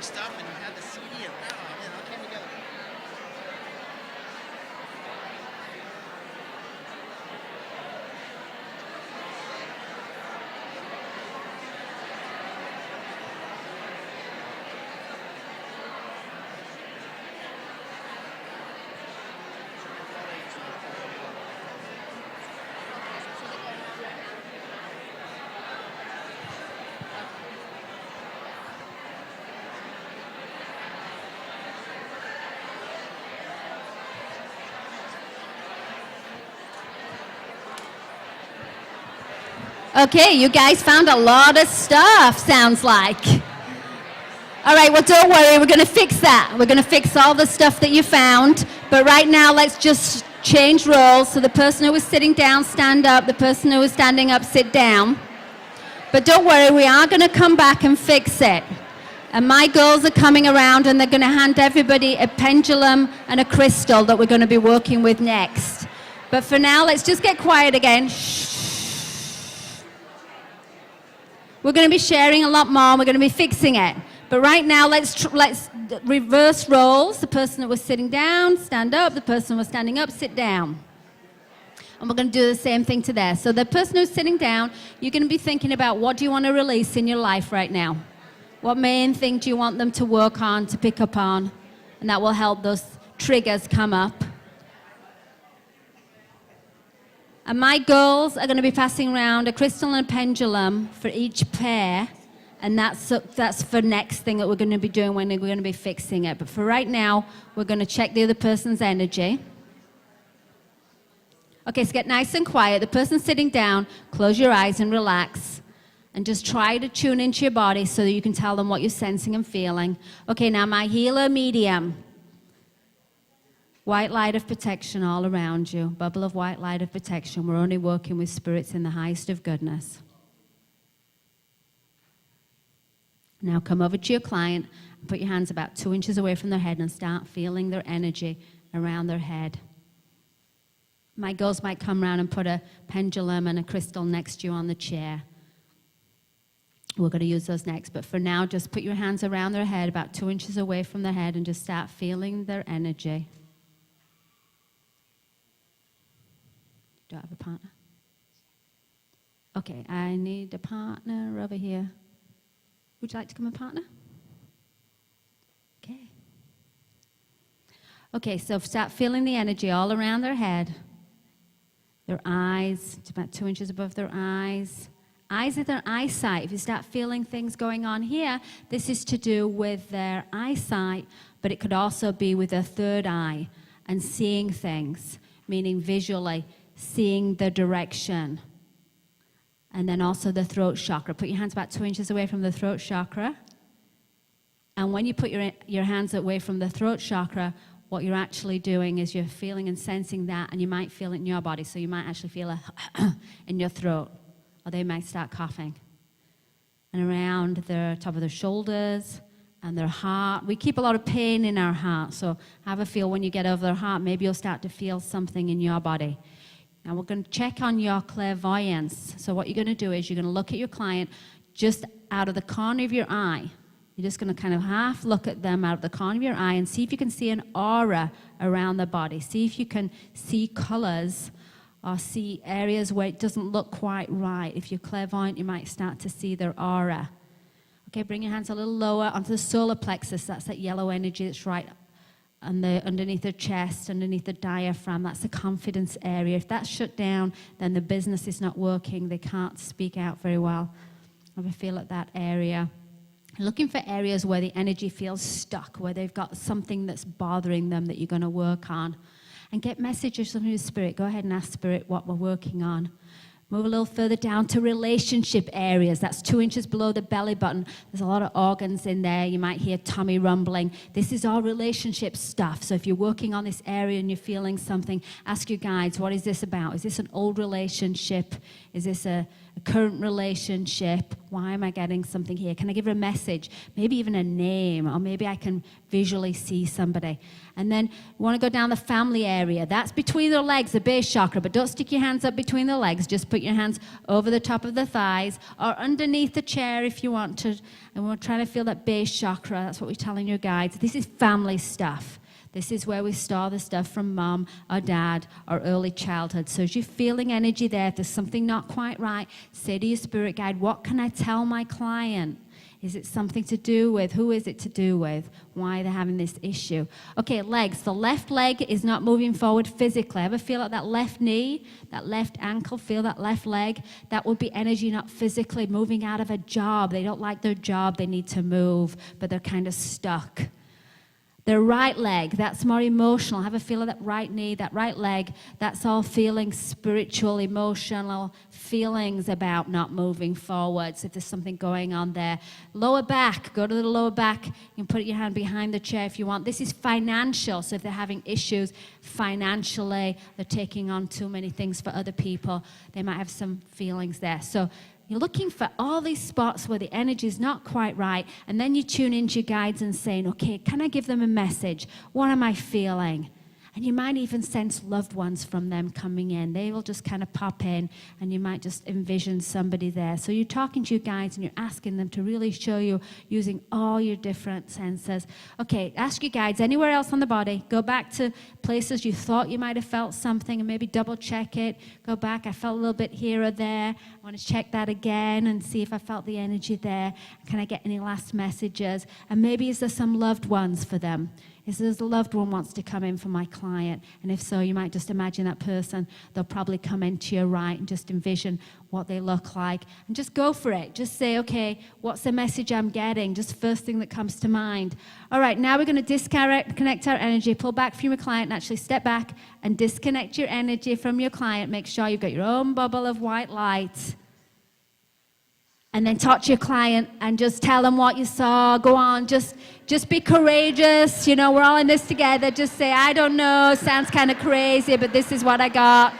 Stuff and you had the CD and it all came together. Okay, you guys found a lot of stuff, sounds like. All right, well, don't worry, we're going to fix that. We're going to fix all the stuff that you found. But right now, let's just change roles. So the person who was sitting down, stand up. The person who was standing up, sit down. But don't worry, we are going to come back and fix it. And my girls are coming around, and they're going to hand everybody a pendulum and a crystal that we're going to be working with next. But for now, let's just get quiet again. Shh. We're going to be sharing a lot more. We're going to be fixing it. But right now, let's reverse roles. The person that was sitting down, stand up. The person who was standing up, sit down. And we're going to do the same thing to there. So the person who's sitting down, you're going to be thinking about what do you want to release in your life right now? What main thing do you want them to work on, to pick up on? And that will help those triggers come up. And my girls are going to be passing around a crystal and a pendulum for each pair. And that's for next thing that we're going to be doing when we're going to be fixing it. But for right now, we're going to check the other person's energy. Okay, so get nice and quiet. The person sitting down, close your eyes and relax. And just try to tune into your body so that you can tell them what you're sensing and feeling. Okay, now my healer medium. White light of protection all around you. Bubble of white light of protection. We're only working with spirits in the highest of goodness. Now come over to your client and put your hands about 2 inches away from their head and start feeling their energy around their head. My girls might come around and put a pendulum and a crystal next to you on the chair. We're going to use those next. But for now, just put your hands around their head, about 2 inches away from their head, and just start feeling their energy. Do I have a partner? Okay, I need a partner over here. Would you like to come a partner? Okay. Okay, so start feeling the energy all around their head. Their eyes, it's about 2 inches above their eyes. Eyes are their eyesight. If you start feeling things going on here, this is to do with their eyesight, but it could also be with their third eye and seeing things, meaning visually, seeing the direction. And then also the throat chakra. Put your hands about 2 inches away from the throat chakra. And when you put your hands away from the throat chakra, what you're actually doing is you're feeling and sensing that, and you might feel it in your body. So you might actually feel a in your throat, or they might start coughing. And around the top of their shoulders and their heart. We keep a lot of pain in our heart, so have a feel when you get over their heart. Maybe you'll start to feel something in your body. Now we're going to check on your clairvoyance. So what you're going to do is you're going to look at your client just out of the corner of your eye. You're just going to kind of half look at them out of the corner of your eye and see if you can see an aura around the body. See if you can see colors or see areas where it doesn't look quite right. If you're clairvoyant, you might start to see their aura. Okay, bring your hands a little lower onto the solar plexus. That's that yellow energy that's right underneath the chest, underneath the diaphragm. That's the confidence area. If that's shut down, then the business is not working. They can't speak out very well. Have a feel at that area. Looking for areas where the energy feels stuck, where they've got something that's bothering them that you're going to work on. And get messages from your spirit. Go ahead and ask spirit what we're working on. Move a little further down to relationship areas. That's 2 inches below the belly button. There's a lot of organs in there. You might hear tummy rumbling. This is all relationship stuff. So if you're working on this area and you're feeling something, ask your guides, what is this about? Is this an old relationship? Is this a current relationship? Why am I getting something here? Can I give her a message? Maybe even a name, or maybe I can visually see somebody. And then you want to go down the family area. That's between the legs, the base chakra, but don't stick your hands up between the legs. Just put your hands over the top of the thighs or underneath the chair if you want to. And we're trying to feel that base chakra. That's what we're telling your guides. This is family stuff. This is where we store the stuff from mom or dad or early childhood. So as you're feeling energy there, if there's something not quite right, say to your spirit guide, what can I tell my client? Is it something to do with? Who is it to do with? Why they're having this issue? Okay, legs. The left leg is not moving forward physically. Ever feel like that left knee, that left ankle, feel that left leg? That would be energy not physically moving out of a job. They don't like their job. They need to move, but they're kind of stuck. The right leg, that's more emotional. Have a feel of that right knee, that right leg. That's all feeling spiritual, emotional feelings about not moving forwards if there's something going on there. Lower back, go to the lower back. You can put your hand behind the chair if you want. This is financial, so if they're having issues financially, they're taking on too many things for other people, they might have some feelings there. So you're looking for all these spots where the energy is not quite right, and then you tune into your guides and saying, okay, can I give them a message? What am I feeling? And you might even sense loved ones from them coming in. They will just kind of pop in, and you might just envision somebody there. So you're talking to your guides, and you're asking them to really show you using all your different senses. Okay, ask your guides anywhere else on the body. Go back to places you thought you might have felt something, and maybe double check it. Go back, I felt a little bit here or there. I want to check that again and see if I felt the energy there. Can I get any last messages? And maybe is there some loved ones for them? Is there a loved one wants to come in for my client? And if so, you might just imagine that person. They'll probably come in to your right and just envision what they look like. And just go for it. Just say, okay, what's the message I'm getting? Just first thing that comes to mind. All right, now we're going to disconnect our energy. Pull back from your client and actually step back and disconnect your energy from your client. Make sure you've got your own bubble of white light. And then talk to your client and just tell them what you saw. Go on, just be courageous. You know, we're all in this together. Just say, I don't know, sounds kind of crazy, but this is what I got.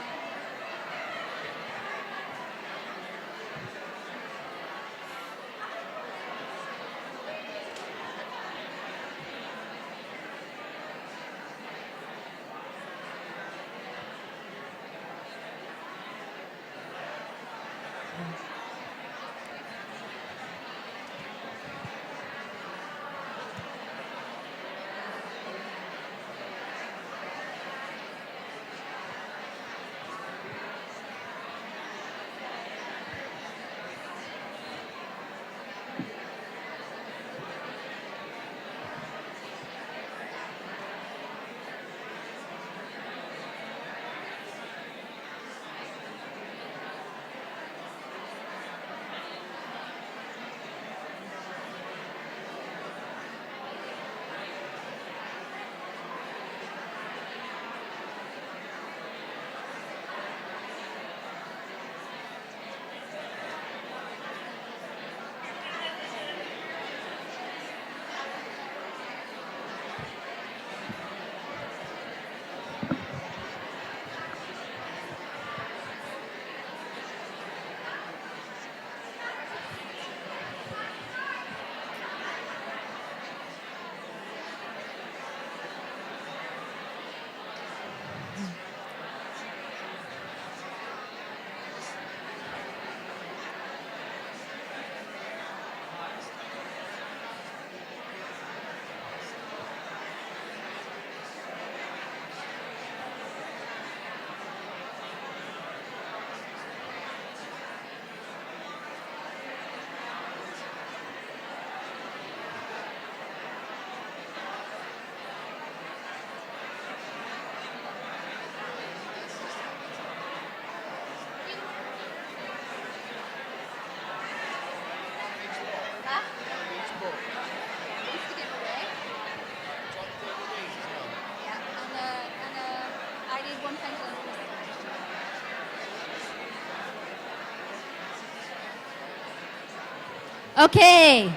Okay.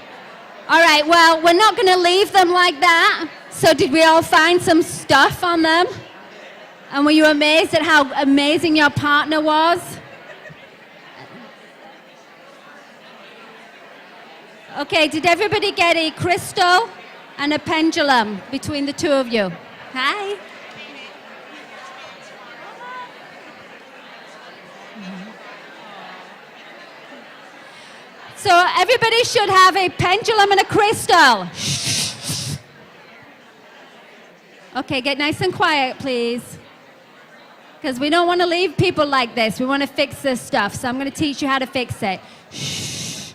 All right, well, we're not going to leave them like that. So did we all find some stuff on them? And were you amazed at how amazing your partner was? Okay, did everybody get a crystal and a pendulum between the two of you? Hi. So everybody should have a pendulum and a crystal. Okay, get nice and quiet, please. Because we don't want to leave people like this. We want to fix this stuff. So I'm going to teach you how to fix it. Shh.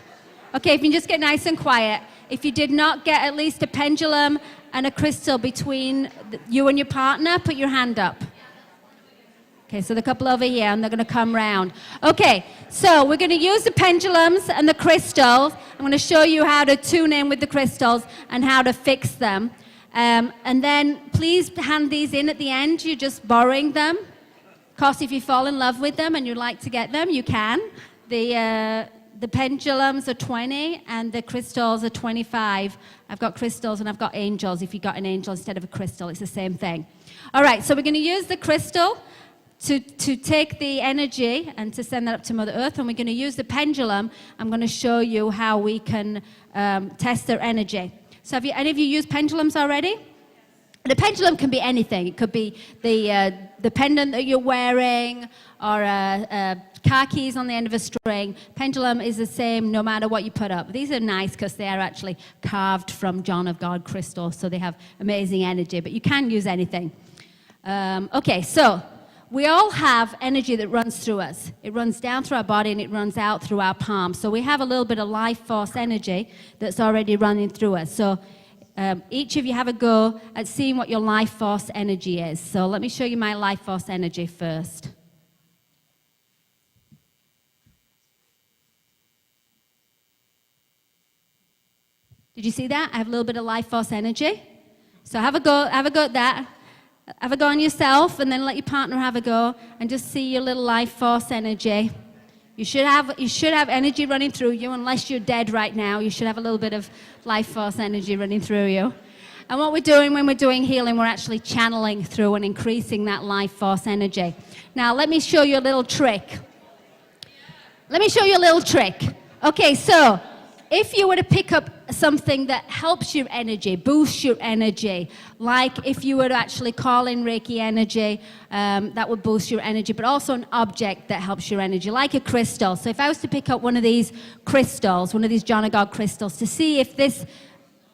Okay, if you can just get nice and quiet. If you did not get at least a pendulum and a crystal between you and your partner, put your hand up. Okay, so the couple over here, and they're going to come round. Okay, so we're going to use the pendulums and the crystals. I'm going to show you how to tune in with the crystals and how to fix them. And then please hand these in at the end. You're just borrowing them. Of course, if you fall in love with them and you'd like to get them, you can. The pendulums are 20 and the crystals are 25. I've got crystals and I've got angels. If you got an angel instead of a crystal, it's the same thing. All right, so we're going to use the crystal to take the energy and to send that up to Mother Earth, and we're going to use the pendulum. I'm going to show you how we can test their energy. So have any of you used pendulums already? The pendulum can be anything. It could be the pendant that you're wearing, or car keys on the end of a string. Pendulum is the same no matter what you put up. These are nice because they are actually carved from John of God crystal, so they have amazing energy, but you can use anything. Okay, so we all have energy that runs through us. It runs down through our body and it runs out through our palms. So we have a little bit of life force energy that's already running through us. So each of you have a go at seeing what your life force energy is. So let me show you my life force energy first. Did you see that? I have a little bit of life force energy. So have a go at that. Have a go on yourself, and then let your partner have a go, and just see your little life force energy. You should have energy running through you, unless you're dead right now. You should have a little bit of life force energy running through you. And what we're doing when we're doing healing, we're actually channeling through and increasing that life force energy. Now, let me show you a little trick. Okay, so if you were to pick up something that helps your energy, boosts your energy, like if you were to actually call in Reiki energy, that would boost your energy, but also an object that helps your energy, like a crystal. So if I was to pick up one of these crystals, one of these John of God crystals, to see if this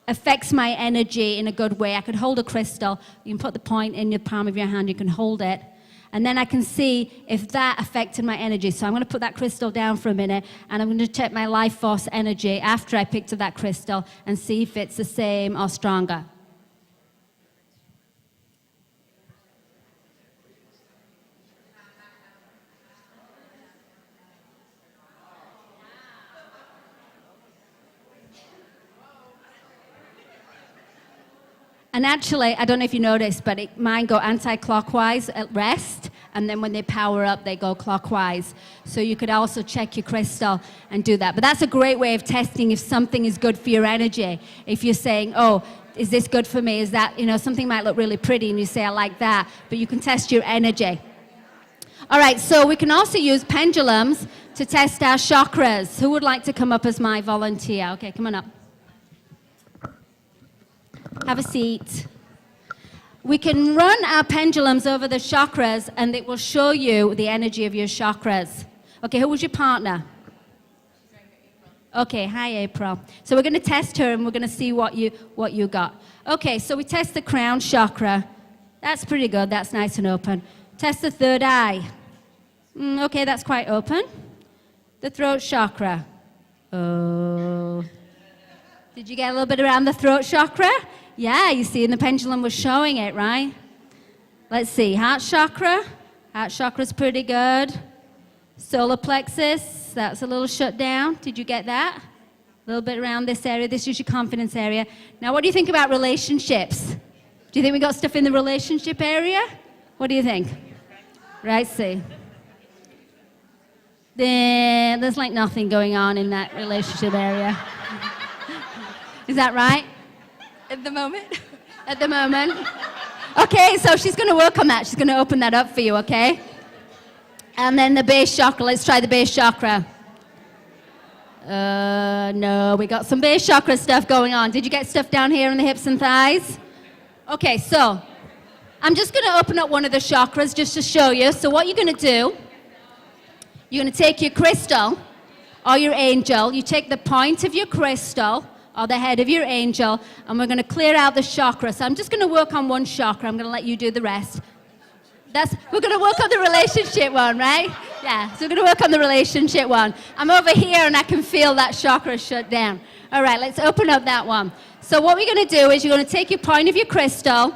affects my energy in a good way, I could hold a crystal. You can put the point in the palm of your hand, you can hold it. And then I can see if that affected my energy. So I'm going to put that crystal down for a minute, and I'm going to check my life force energy after I picked up that crystal and see if it's the same or stronger. And actually, I don't know if you noticed, but mine go anti-clockwise at rest, and then when they power up, they go clockwise. So you could also check your crystal and do that. But that's a great way of testing if something is good for your energy. If you're saying, oh, is this good for me? Is that, something might look really pretty, and you say, I like that. But you can test your energy. All right, so we can also use pendulums to test our chakras. Who would like to come up as my volunteer? Okay, come on up. Have a seat. We can run our pendulums over the chakras, and it will show you the energy of your chakras. Okay, who was your partner? Okay, hi April. So we're going to test her, and we're going to see what you got. Okay, so we test the crown chakra. That's pretty good. That's nice and open. Test the third eye. Okay, that's quite open. The throat chakra. Oh. Did you get a little bit around the throat chakra? Yeah, you see, and the pendulum was showing it, right? Let's see, heart chakra. Heart chakra's pretty good. Solar plexus, that's a little shut down. Did you get that? A little bit around this area. This is your confidence area. Now, what do you think about relationships? Do you think we got stuff in the relationship area? What do you think? Right, see. There's like nothing going on in that relationship area. Is that right? At the moment. At the moment? Okay, so she's going to work on that. She's going to open that up for you, okay? And then the base chakra. Let's try the base chakra. No, we got some base chakra stuff going on. Did you get stuff down here in the hips and thighs? Okay, so I'm just going to open up one of the chakras just to show you. So what you're going to do, you're going to take your crystal or your angel. You take the point of your crystal or the head of your angel, and we're going to clear out the chakra. So I'm just going to work on one chakra. I'm going to let you do the rest. We're going to work on the relationship one, right? Yeah, so we're going to work on the relationship one. I'm over here and I can feel that chakra shut down. All right, let's open up that one. So what we're going to do is you're going to take your point of your crystal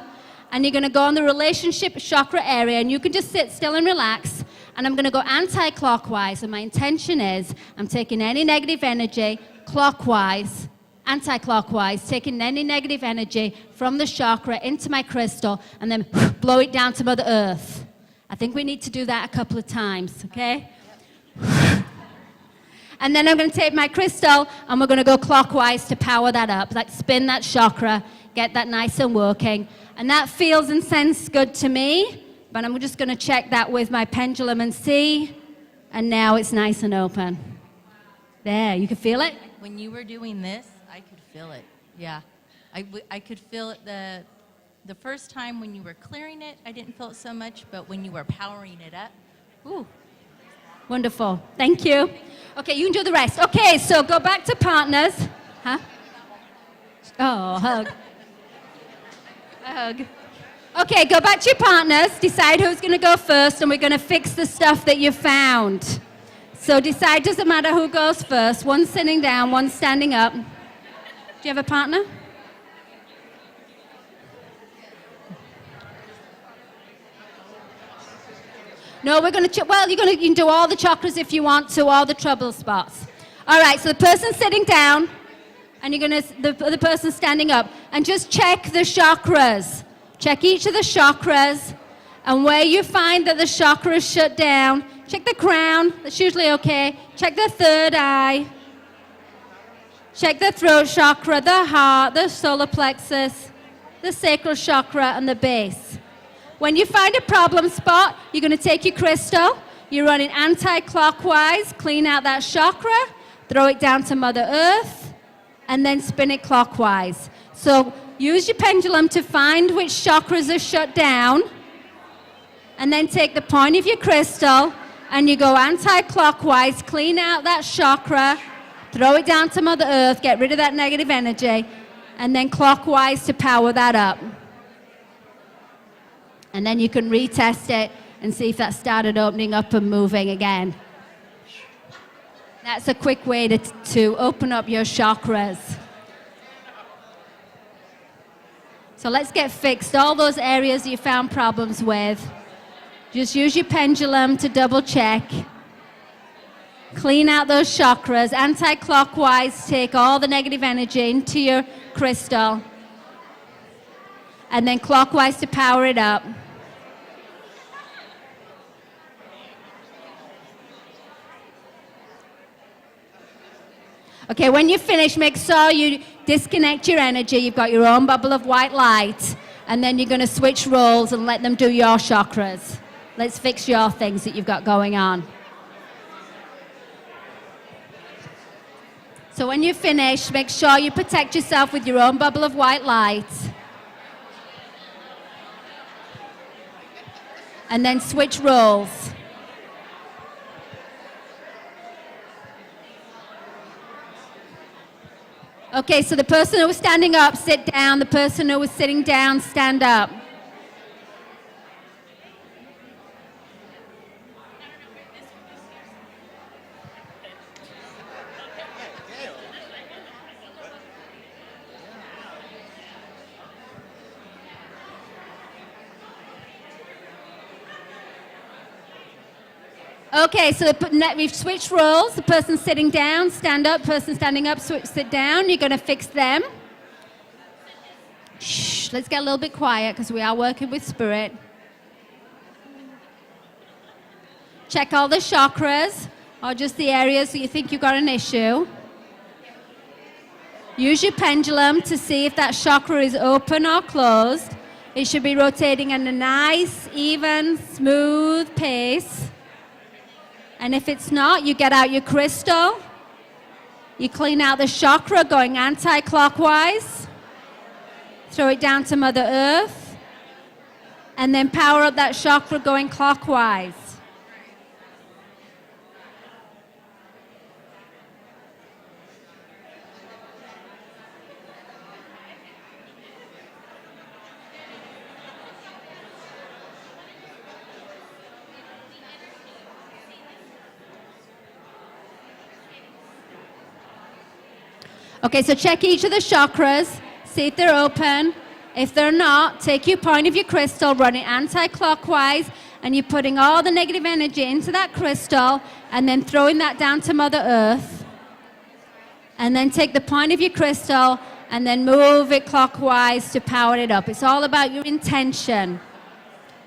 and you're going to go on the relationship chakra area, and you can just sit still and relax. And I'm going to go anti-clockwise, and my intention is I'm taking any negative energy clockwise, anti-clockwise, taking any negative energy from the chakra into my crystal and then blow it down to Mother Earth. I think we need to do that a couple of times, okay? And then I'm going to take my crystal and we're going to go clockwise to power that up, like spin that chakra, get that nice and working. And that feels and senses good to me, but I'm just going to check that with my pendulum and see. And now it's nice and open. There, you can feel it? When you were doing this, I could feel it. Yeah. I could feel it the first time when you were clearing it, I didn't feel it so much, but when you were powering it up, ooh. Wonderful. Thank you. Okay, you can do the rest. Okay, so go back to partners. Huh? Oh, hug. A hug. Okay, go back to your partners. Decide who's going to go first, and we're going to fix the stuff that you found. So decide, doesn't matter who goes first. One's sitting down, one's standing up. Do you have a partner? No, we're going to, well, you can do all the chakras if you want to, all the trouble spots. All right, so the person's sitting down, and you're going to, the person standing up, and just check the chakras. Check each of the chakras, and where you find that the chakra is shut down, check the crown, that's usually okay. Check the third eye. Check the throat chakra, the heart, the solar plexus, the sacral chakra, and the base. When you find a problem spot, you're going to take your crystal, you're running anti-clockwise, clean out that chakra, throw it down to Mother Earth, and then spin it clockwise. So use your pendulum to find which chakras are shut down, and then take the point of your crystal, and you go anti-clockwise, clean out that chakra, throw it down to Mother Earth, get rid of that negative energy, and then clockwise to power that up. And then you can retest it and see if that started opening up and moving again. That's a quick way to open up your chakras. So let's get fixed. All those areas you found problems with, just use your pendulum to double check. Clean out those chakras. Anti-clockwise, take all the negative energy into your crystal. And then clockwise to power it up. Okay, when you finish, make sure you disconnect your energy. You've got your own bubble of white light. And then you're going to switch roles and let them do your chakras. Let's fix your things that you've got going on. So when you finish, make sure you protect yourself with your own bubble of white light. And then switch roles. Okay, so the person who was standing up, sit down. The person who was sitting down, stand up. Okay, so we've switched roles. The person sitting down, stand up. Person standing up, sit down. You're going to fix them. Shh, let's get a little bit quiet because we are working with spirit. Check all the chakras or just the areas that you think you've got an issue. Use your pendulum to see if that chakra is open or closed. It should be rotating at a nice, even, smooth pace. And if it's not, you get out your crystal. You clean out the chakra going anti-clockwise. Throw it down to Mother Earth. And then power up that chakra going clockwise. Okay, so check each of the chakras, see if they're open. If they're not, take your point of your crystal, run it anti-clockwise, and you're putting all the negative energy into that crystal, and then throwing that down to Mother Earth. And then take the point of your crystal, and then move it clockwise to power it up. It's all about your intention.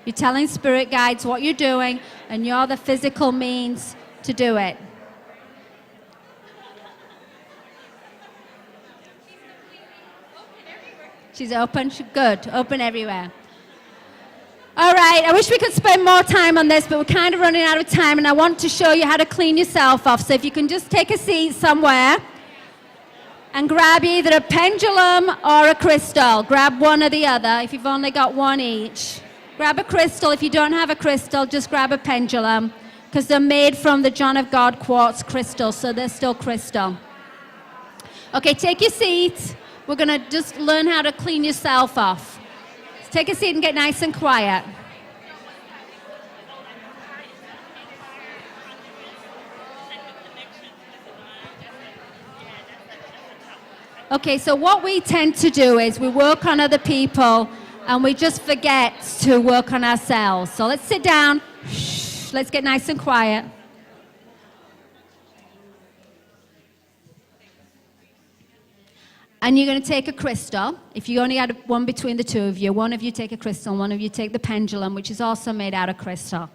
You're telling spirit guides what you're doing, and you're the physical means to do it. She's open. She's good. Open everywhere. All right. I wish we could spend more time on this, but we're kind of running out of time, and I want to show you how to clean yourself off. So if you can just take a seat somewhere and grab either a pendulum or a crystal. Grab one or the other if you've only got one each. Grab a crystal. If you don't have a crystal, just grab a pendulum, because they're made from the John of God quartz crystal, so they're still crystal. Okay, take your seat. We're going to just learn how to clean yourself off. So take a seat and get nice and quiet. Okay, so what we tend to do is we work on other people and we just forget to work on ourselves. So let's sit down. Shh, let's get nice and quiet. And you're going to take a crystal. If you only had one between the two of you take a crystal, one of you take the pendulum, which is also made out of crystal.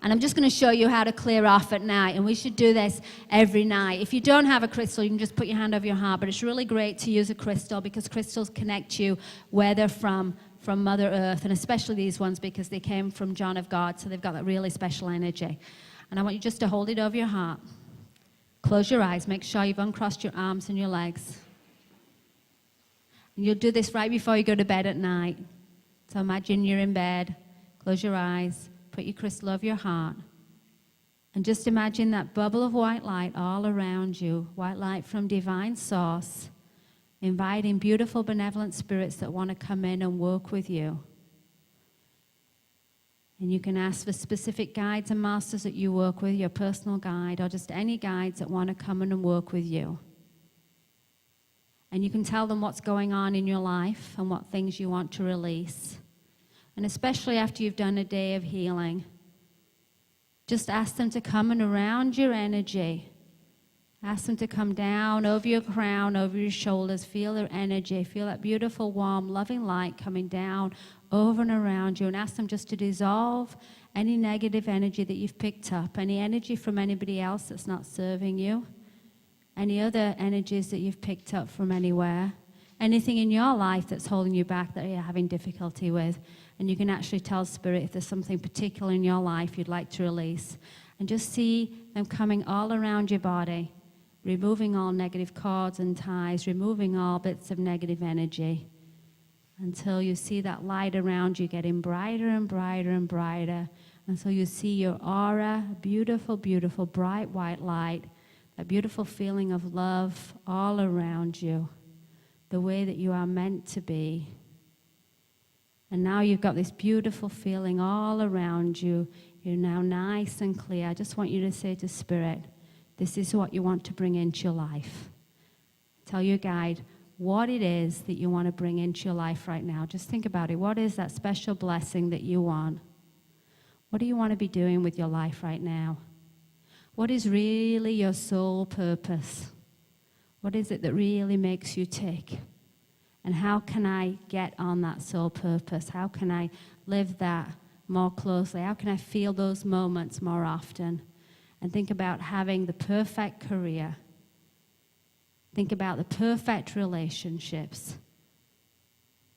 And I'm just going to show you how to clear off at night. And we should do this every night. If you don't have a crystal, you can just put your hand over your heart. But it's really great to use a crystal, because crystals connect you where they're from Mother Earth. And especially these ones, because they came from John of God. So they've got that really special energy. And I want you just to hold it over your heart. Close your eyes. Make sure you've uncrossed your arms and your legs. And you'll do this right before you go to bed at night. So imagine you're in bed, close your eyes, put your crystal over your heart, and just imagine that bubble of white light all around you, white light from divine source, inviting beautiful benevolent spirits that want to come in and work with you. And you can ask for specific guides and masters that you work with, your personal guide, or just any guides that want to come in and work with you. And you can tell them what's going on in your life and what things you want to release. And especially after you've done a day of healing, just ask them to come and around your energy. Ask them to come down over your crown, over your shoulders. Feel their energy. Feel that beautiful, warm, loving light coming down over and around you. And ask them just to dissolve any negative energy that you've picked up, any energy from anybody else that's not serving you. Any other energies that you've picked up from anywhere, anything in your life that's holding you back that you're having difficulty with. And you can actually tell Spirit if there's something particular in your life you'd like to release. And just see them coming all around your body, removing all negative cords and ties, removing all bits of negative energy, until you see that light around you getting brighter and brighter and brighter, until you see your aura, beautiful, beautiful, bright white light, that beautiful feeling of love all around you, the way that you are meant to be. And now you've got this beautiful feeling all around you. You're now nice and clear. I just want you to say to Spirit, this is what you want to bring into your life. Tell your guide what it is that you want to bring into your life right now. Just think about it. What is that special blessing that you want? What do you want to be doing with your life right now? What is really your soul purpose? What is it that really makes you tick? And how can I get on that soul purpose? How can I live that more closely? How can I feel those moments more often? And think about having the perfect career, Think about the perfect relationships.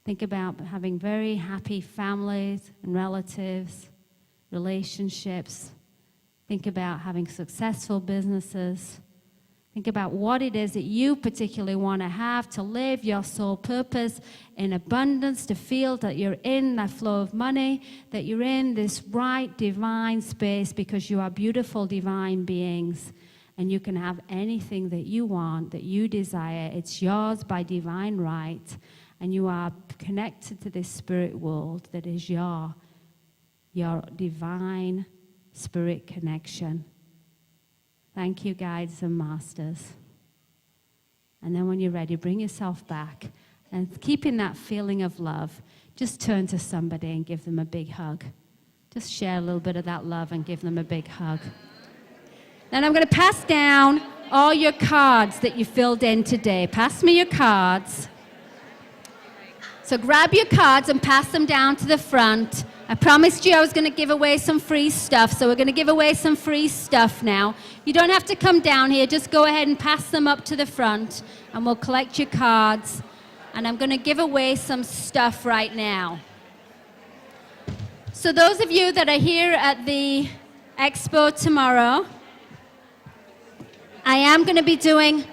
Think about having very happy families and relatives, relationships. Think about having successful businesses. Think about what it is that you particularly want to have to live your soul purpose in abundance, to feel that you're in that flow of money, that you're in this right divine space because you are beautiful divine beings and you can have anything that you want, that you desire. It's yours by divine right, and you are connected to this spirit world that is your divine spirit connection. Thank you, guides and masters. And then when you're ready, bring yourself back. And keeping that feeling of love, just turn to somebody and give them a big hug. Just share a little bit of that love and give them a big hug. Then I'm going to pass down all your cards that you filled in today. Pass me your cards. So grab your cards and pass them down to the front. I promised you I was going to give away some free stuff, so we're going to give away some free stuff now. You don't have to come down here. Just go ahead and pass them up to the front, and we'll collect your cards. And I'm going to give away some stuff right now. So those of you that are here at the expo tomorrow, I am going to be doing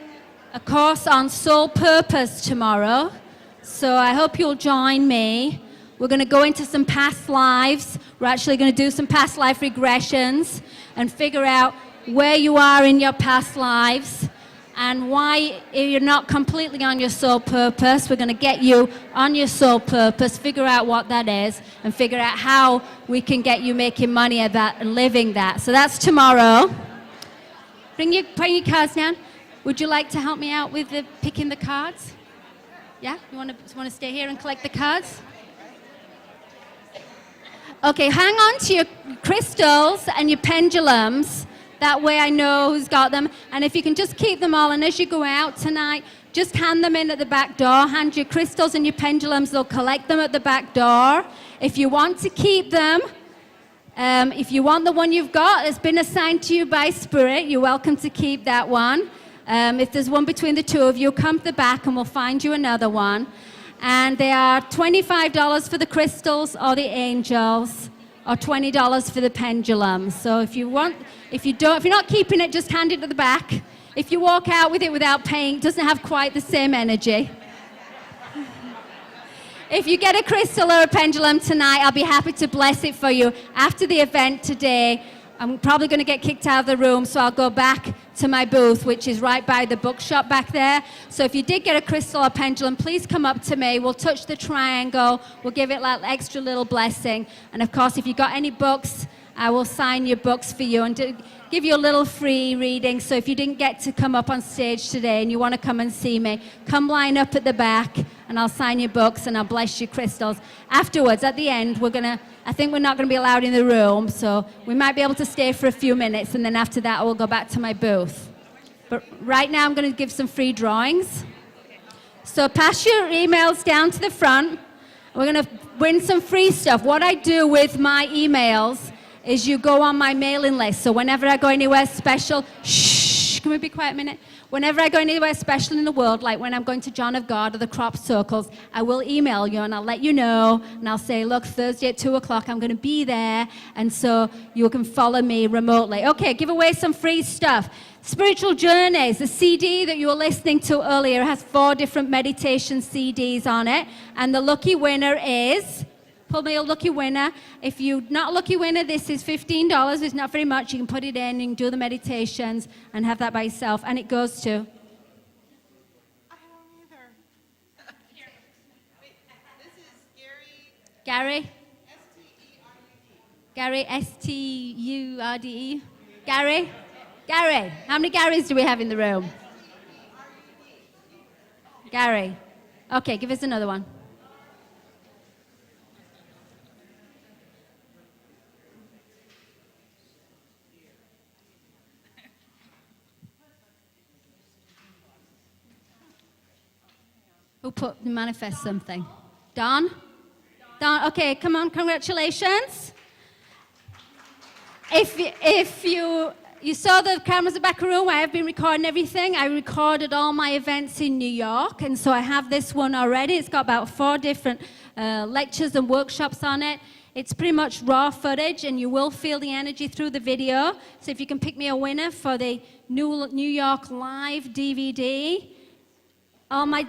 a course on soul purpose tomorrow. So I hope you'll join me. We're going to go into some past lives. We're actually going to do some past life regressions and figure out where you are in your past lives and why you're not completely on your soul purpose. We're going to get you on your soul purpose, figure out what that is, and figure out how we can get you making money at that and living that. So that's tomorrow. Bring your cards down. Would you like to help me out with picking the cards? Yeah? You want to stay here and collect the cards? Okay, hang on to your crystals and your pendulums. That way I know who's got them. And if you can just keep them all, and as you go out tonight, just hand them in at the back door. Hand your crystals and your pendulums. They'll collect them at the back door. If you want to keep them, if you want the one you've got that's been assigned to you by Spirit, you're welcome to keep that one. If there's one between the two of you, come to the back and we'll find you another one. And they are $25 for the crystals or the angels, or $20 for the pendulum. So if you're not keeping it, just hand it to the back. If you walk out with it without paying, it doesn't have quite the same energy. If you get a crystal or a pendulum tonight, I'll be happy to bless it for you. After the event today, I'm probably going to get kicked out of the room, so I'll go back to my booth, which is right by the bookshop back there. So if you did get a crystal or pendulum, please come up to me. We'll touch the triangle. We'll give it that extra little blessing. And of course, if you've got any books, I will sign your books for you and give you a little free reading. So if you didn't get to come up on stage today and you want to come and see me, come line up at the back and I'll sign your books and I'll bless your crystals. Afterwards, at the end, I think we're not going to be allowed in the room, so we might be able to stay for a few minutes, and then after that, I will go back to my booth. But right now, I'm going to give some free drawings. So pass your emails down to the front. We're going to win some free stuff. What I do with my emails is you go on my mailing list. So whenever I go anywhere special, shh, can we be quiet a minute? Whenever I go anywhere special in the world, like when I'm going to John of God or the crop circles, I will email you and I'll let you know, and I'll say, look, Thursday at 2 o'clock, I'm going to be there, and so you can follow me remotely. Okay, give away some free stuff. Spiritual Journeys, the CD that you were listening to earlier, has 4 different meditation CDs on it, and the lucky winner is... Pull me a lucky winner. If you're not a lucky winner, this is $15. It's not very much. You can put it in, you can do the meditations and have that by yourself. And it goes to... I don't either. Wait, this is Gary? Gary, S-T-U-R-D-E. Gary? Gary. How many Garys do we have in the room? Gary. Okay, give us another one. Who manifest something? Don? Don, okay, come on, congratulations. If you You saw the cameras in the back room. I have been recording everything. I recorded all my events in New York, and so I have this one already. It's got about 4 different lectures and workshops on it. It's pretty much raw footage, and you will feel the energy through the video. So if you can pick me a winner for the New York Live DVD, all my...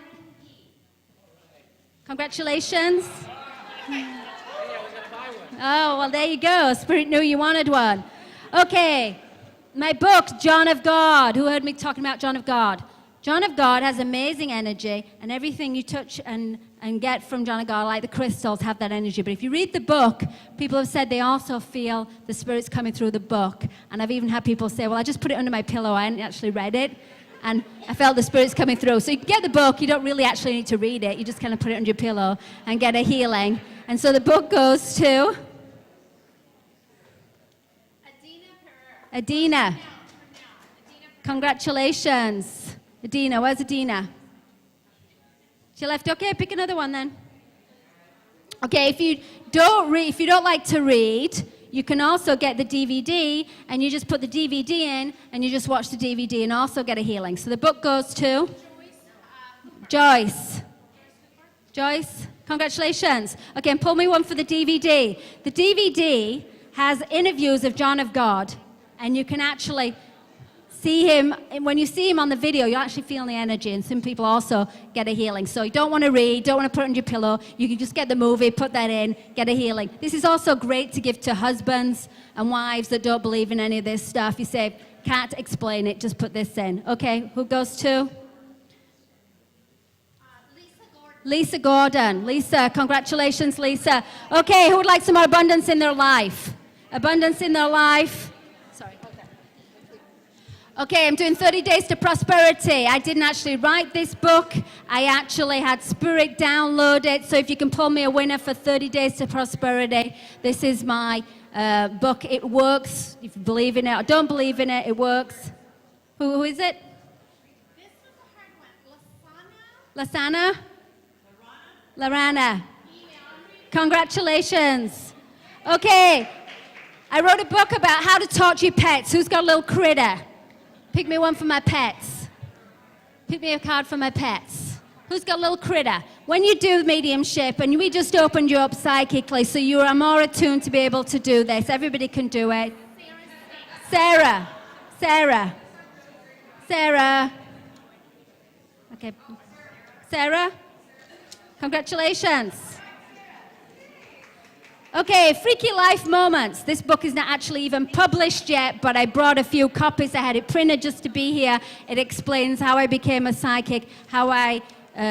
Congratulations. Oh, well, there you go. Spirit knew you wanted one. Okay. My book, John of God. Who heard me talking about John of God? John of God has amazing energy, and everything you touch and get from John of God, like the crystals, have that energy. But if you read the book, people have said they also feel the Spirit's coming through the book. And I've even had people say, well, I just put it under my pillow. I hadn't actually read it, and I felt the Spirit's coming through. So you can get the book. You don't really actually need to read it. You just kind of put it under your pillow and get a healing. And so the book goes to... Adina. Congratulations. Adina, where's Adina? She left. Okay, pick another one then. Okay, if you don't like to read, you can also get the DVD, and you just put the DVD in, and you just watch the DVD and also get a healing. So the book goes to Joyce. Joyce, congratulations. Okay, and pull me one for the DVD. The DVD has interviews of John of God. And you can actually see him, and when you see him on the video, you actually feel the energy, and some people also get a healing. So you don't want to read, don't want to put it on your pillow, you can just get the movie, put that in, get a healing. This is also great to give to husbands and wives that don't believe in any of this stuff. You say, can't explain it, just put this in. Okay, who goes to? Lisa Gordon. Lisa, congratulations, Lisa. Okay, who would like some more abundance in their life? Abundance in their life. Okay, I'm doing 30 Days to Prosperity. I didn't actually write this book. I actually had Spirit download it. So if you can pull me a winner for 30 Days to Prosperity, this is my book. It works. If you believe in it or don't believe in it, it works. Who is it? This was a hard one. Lasana? Larana. Congratulations. Okay, I wrote a book about how to talk to your pets. Who's got a little critter? Pick me one for my pets. Pick me a card for my pets. Who's got a little critter? When you do mediumship, and we just opened you up psychically, so you are more attuned to be able to do this. Everybody can do it. Sarah. Sarah. Sarah. Okay. Sarah? Congratulations. Okay, Freaky Life Moments. This book is not actually even published yet, but I brought a few copies. I had it printed just to be here. It explains how I became a psychic, how I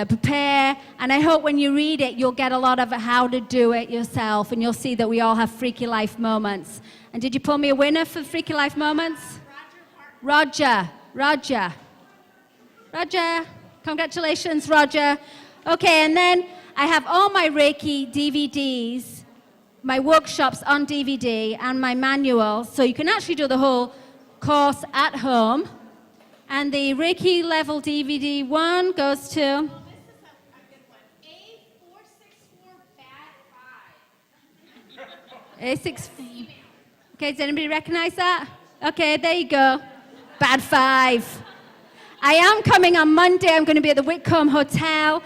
prepare, and I hope when you read it, you'll get a lot of how to do it yourself, and you'll see that we all have Freaky Life Moments. And did you pull me a winner for Freaky Life Moments? Roger. Roger. Roger. Congratulations, Roger. Okay, and then I have all my Reiki DVDs, my workshops on DVD, and my manual, so you can actually do the whole course at home. And the Reiki level DVD 1 goes to... Oh, this is a good one. A464 Bad 5. A6... Okay, does anybody recognize that? Okay, there you go. Bad 5. I am coming on Monday. I'm going to be at the Whitcomb Hotel.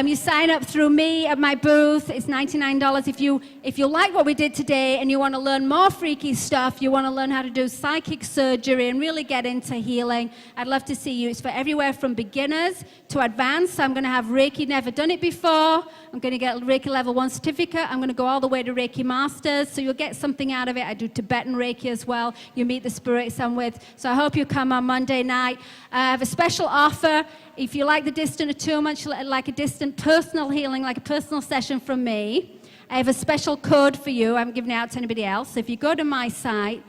You sign up through me at my booth. It's $99. If you like what we did today and you want to learn more freaky stuff, you want to learn how to do psychic surgery and really get into healing, I'd love to see you. It's for everywhere from beginners to advanced. I'm going to have Reiki, never done it before. I'm going to get a Reiki Level 1 certificate. I'm going to go all the way to Reiki Masters, so you'll get something out of it. I do Tibetan Reiki as well. You meet the spirits I'm with. So I hope you come on Monday night. I have a special offer. If you like the distant attunement, like a distant personal healing, like a personal session from me, I have a special code for you. I haven't given it out to anybody else. So if you go to my site,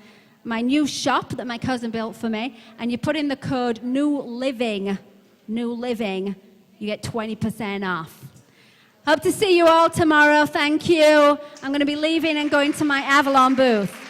my new shop that my cousin built for me, and you put in the code New Living, you get 20% off. Hope to see you all tomorrow. Thank you. I'm going to be leaving and going to my Avalon booth.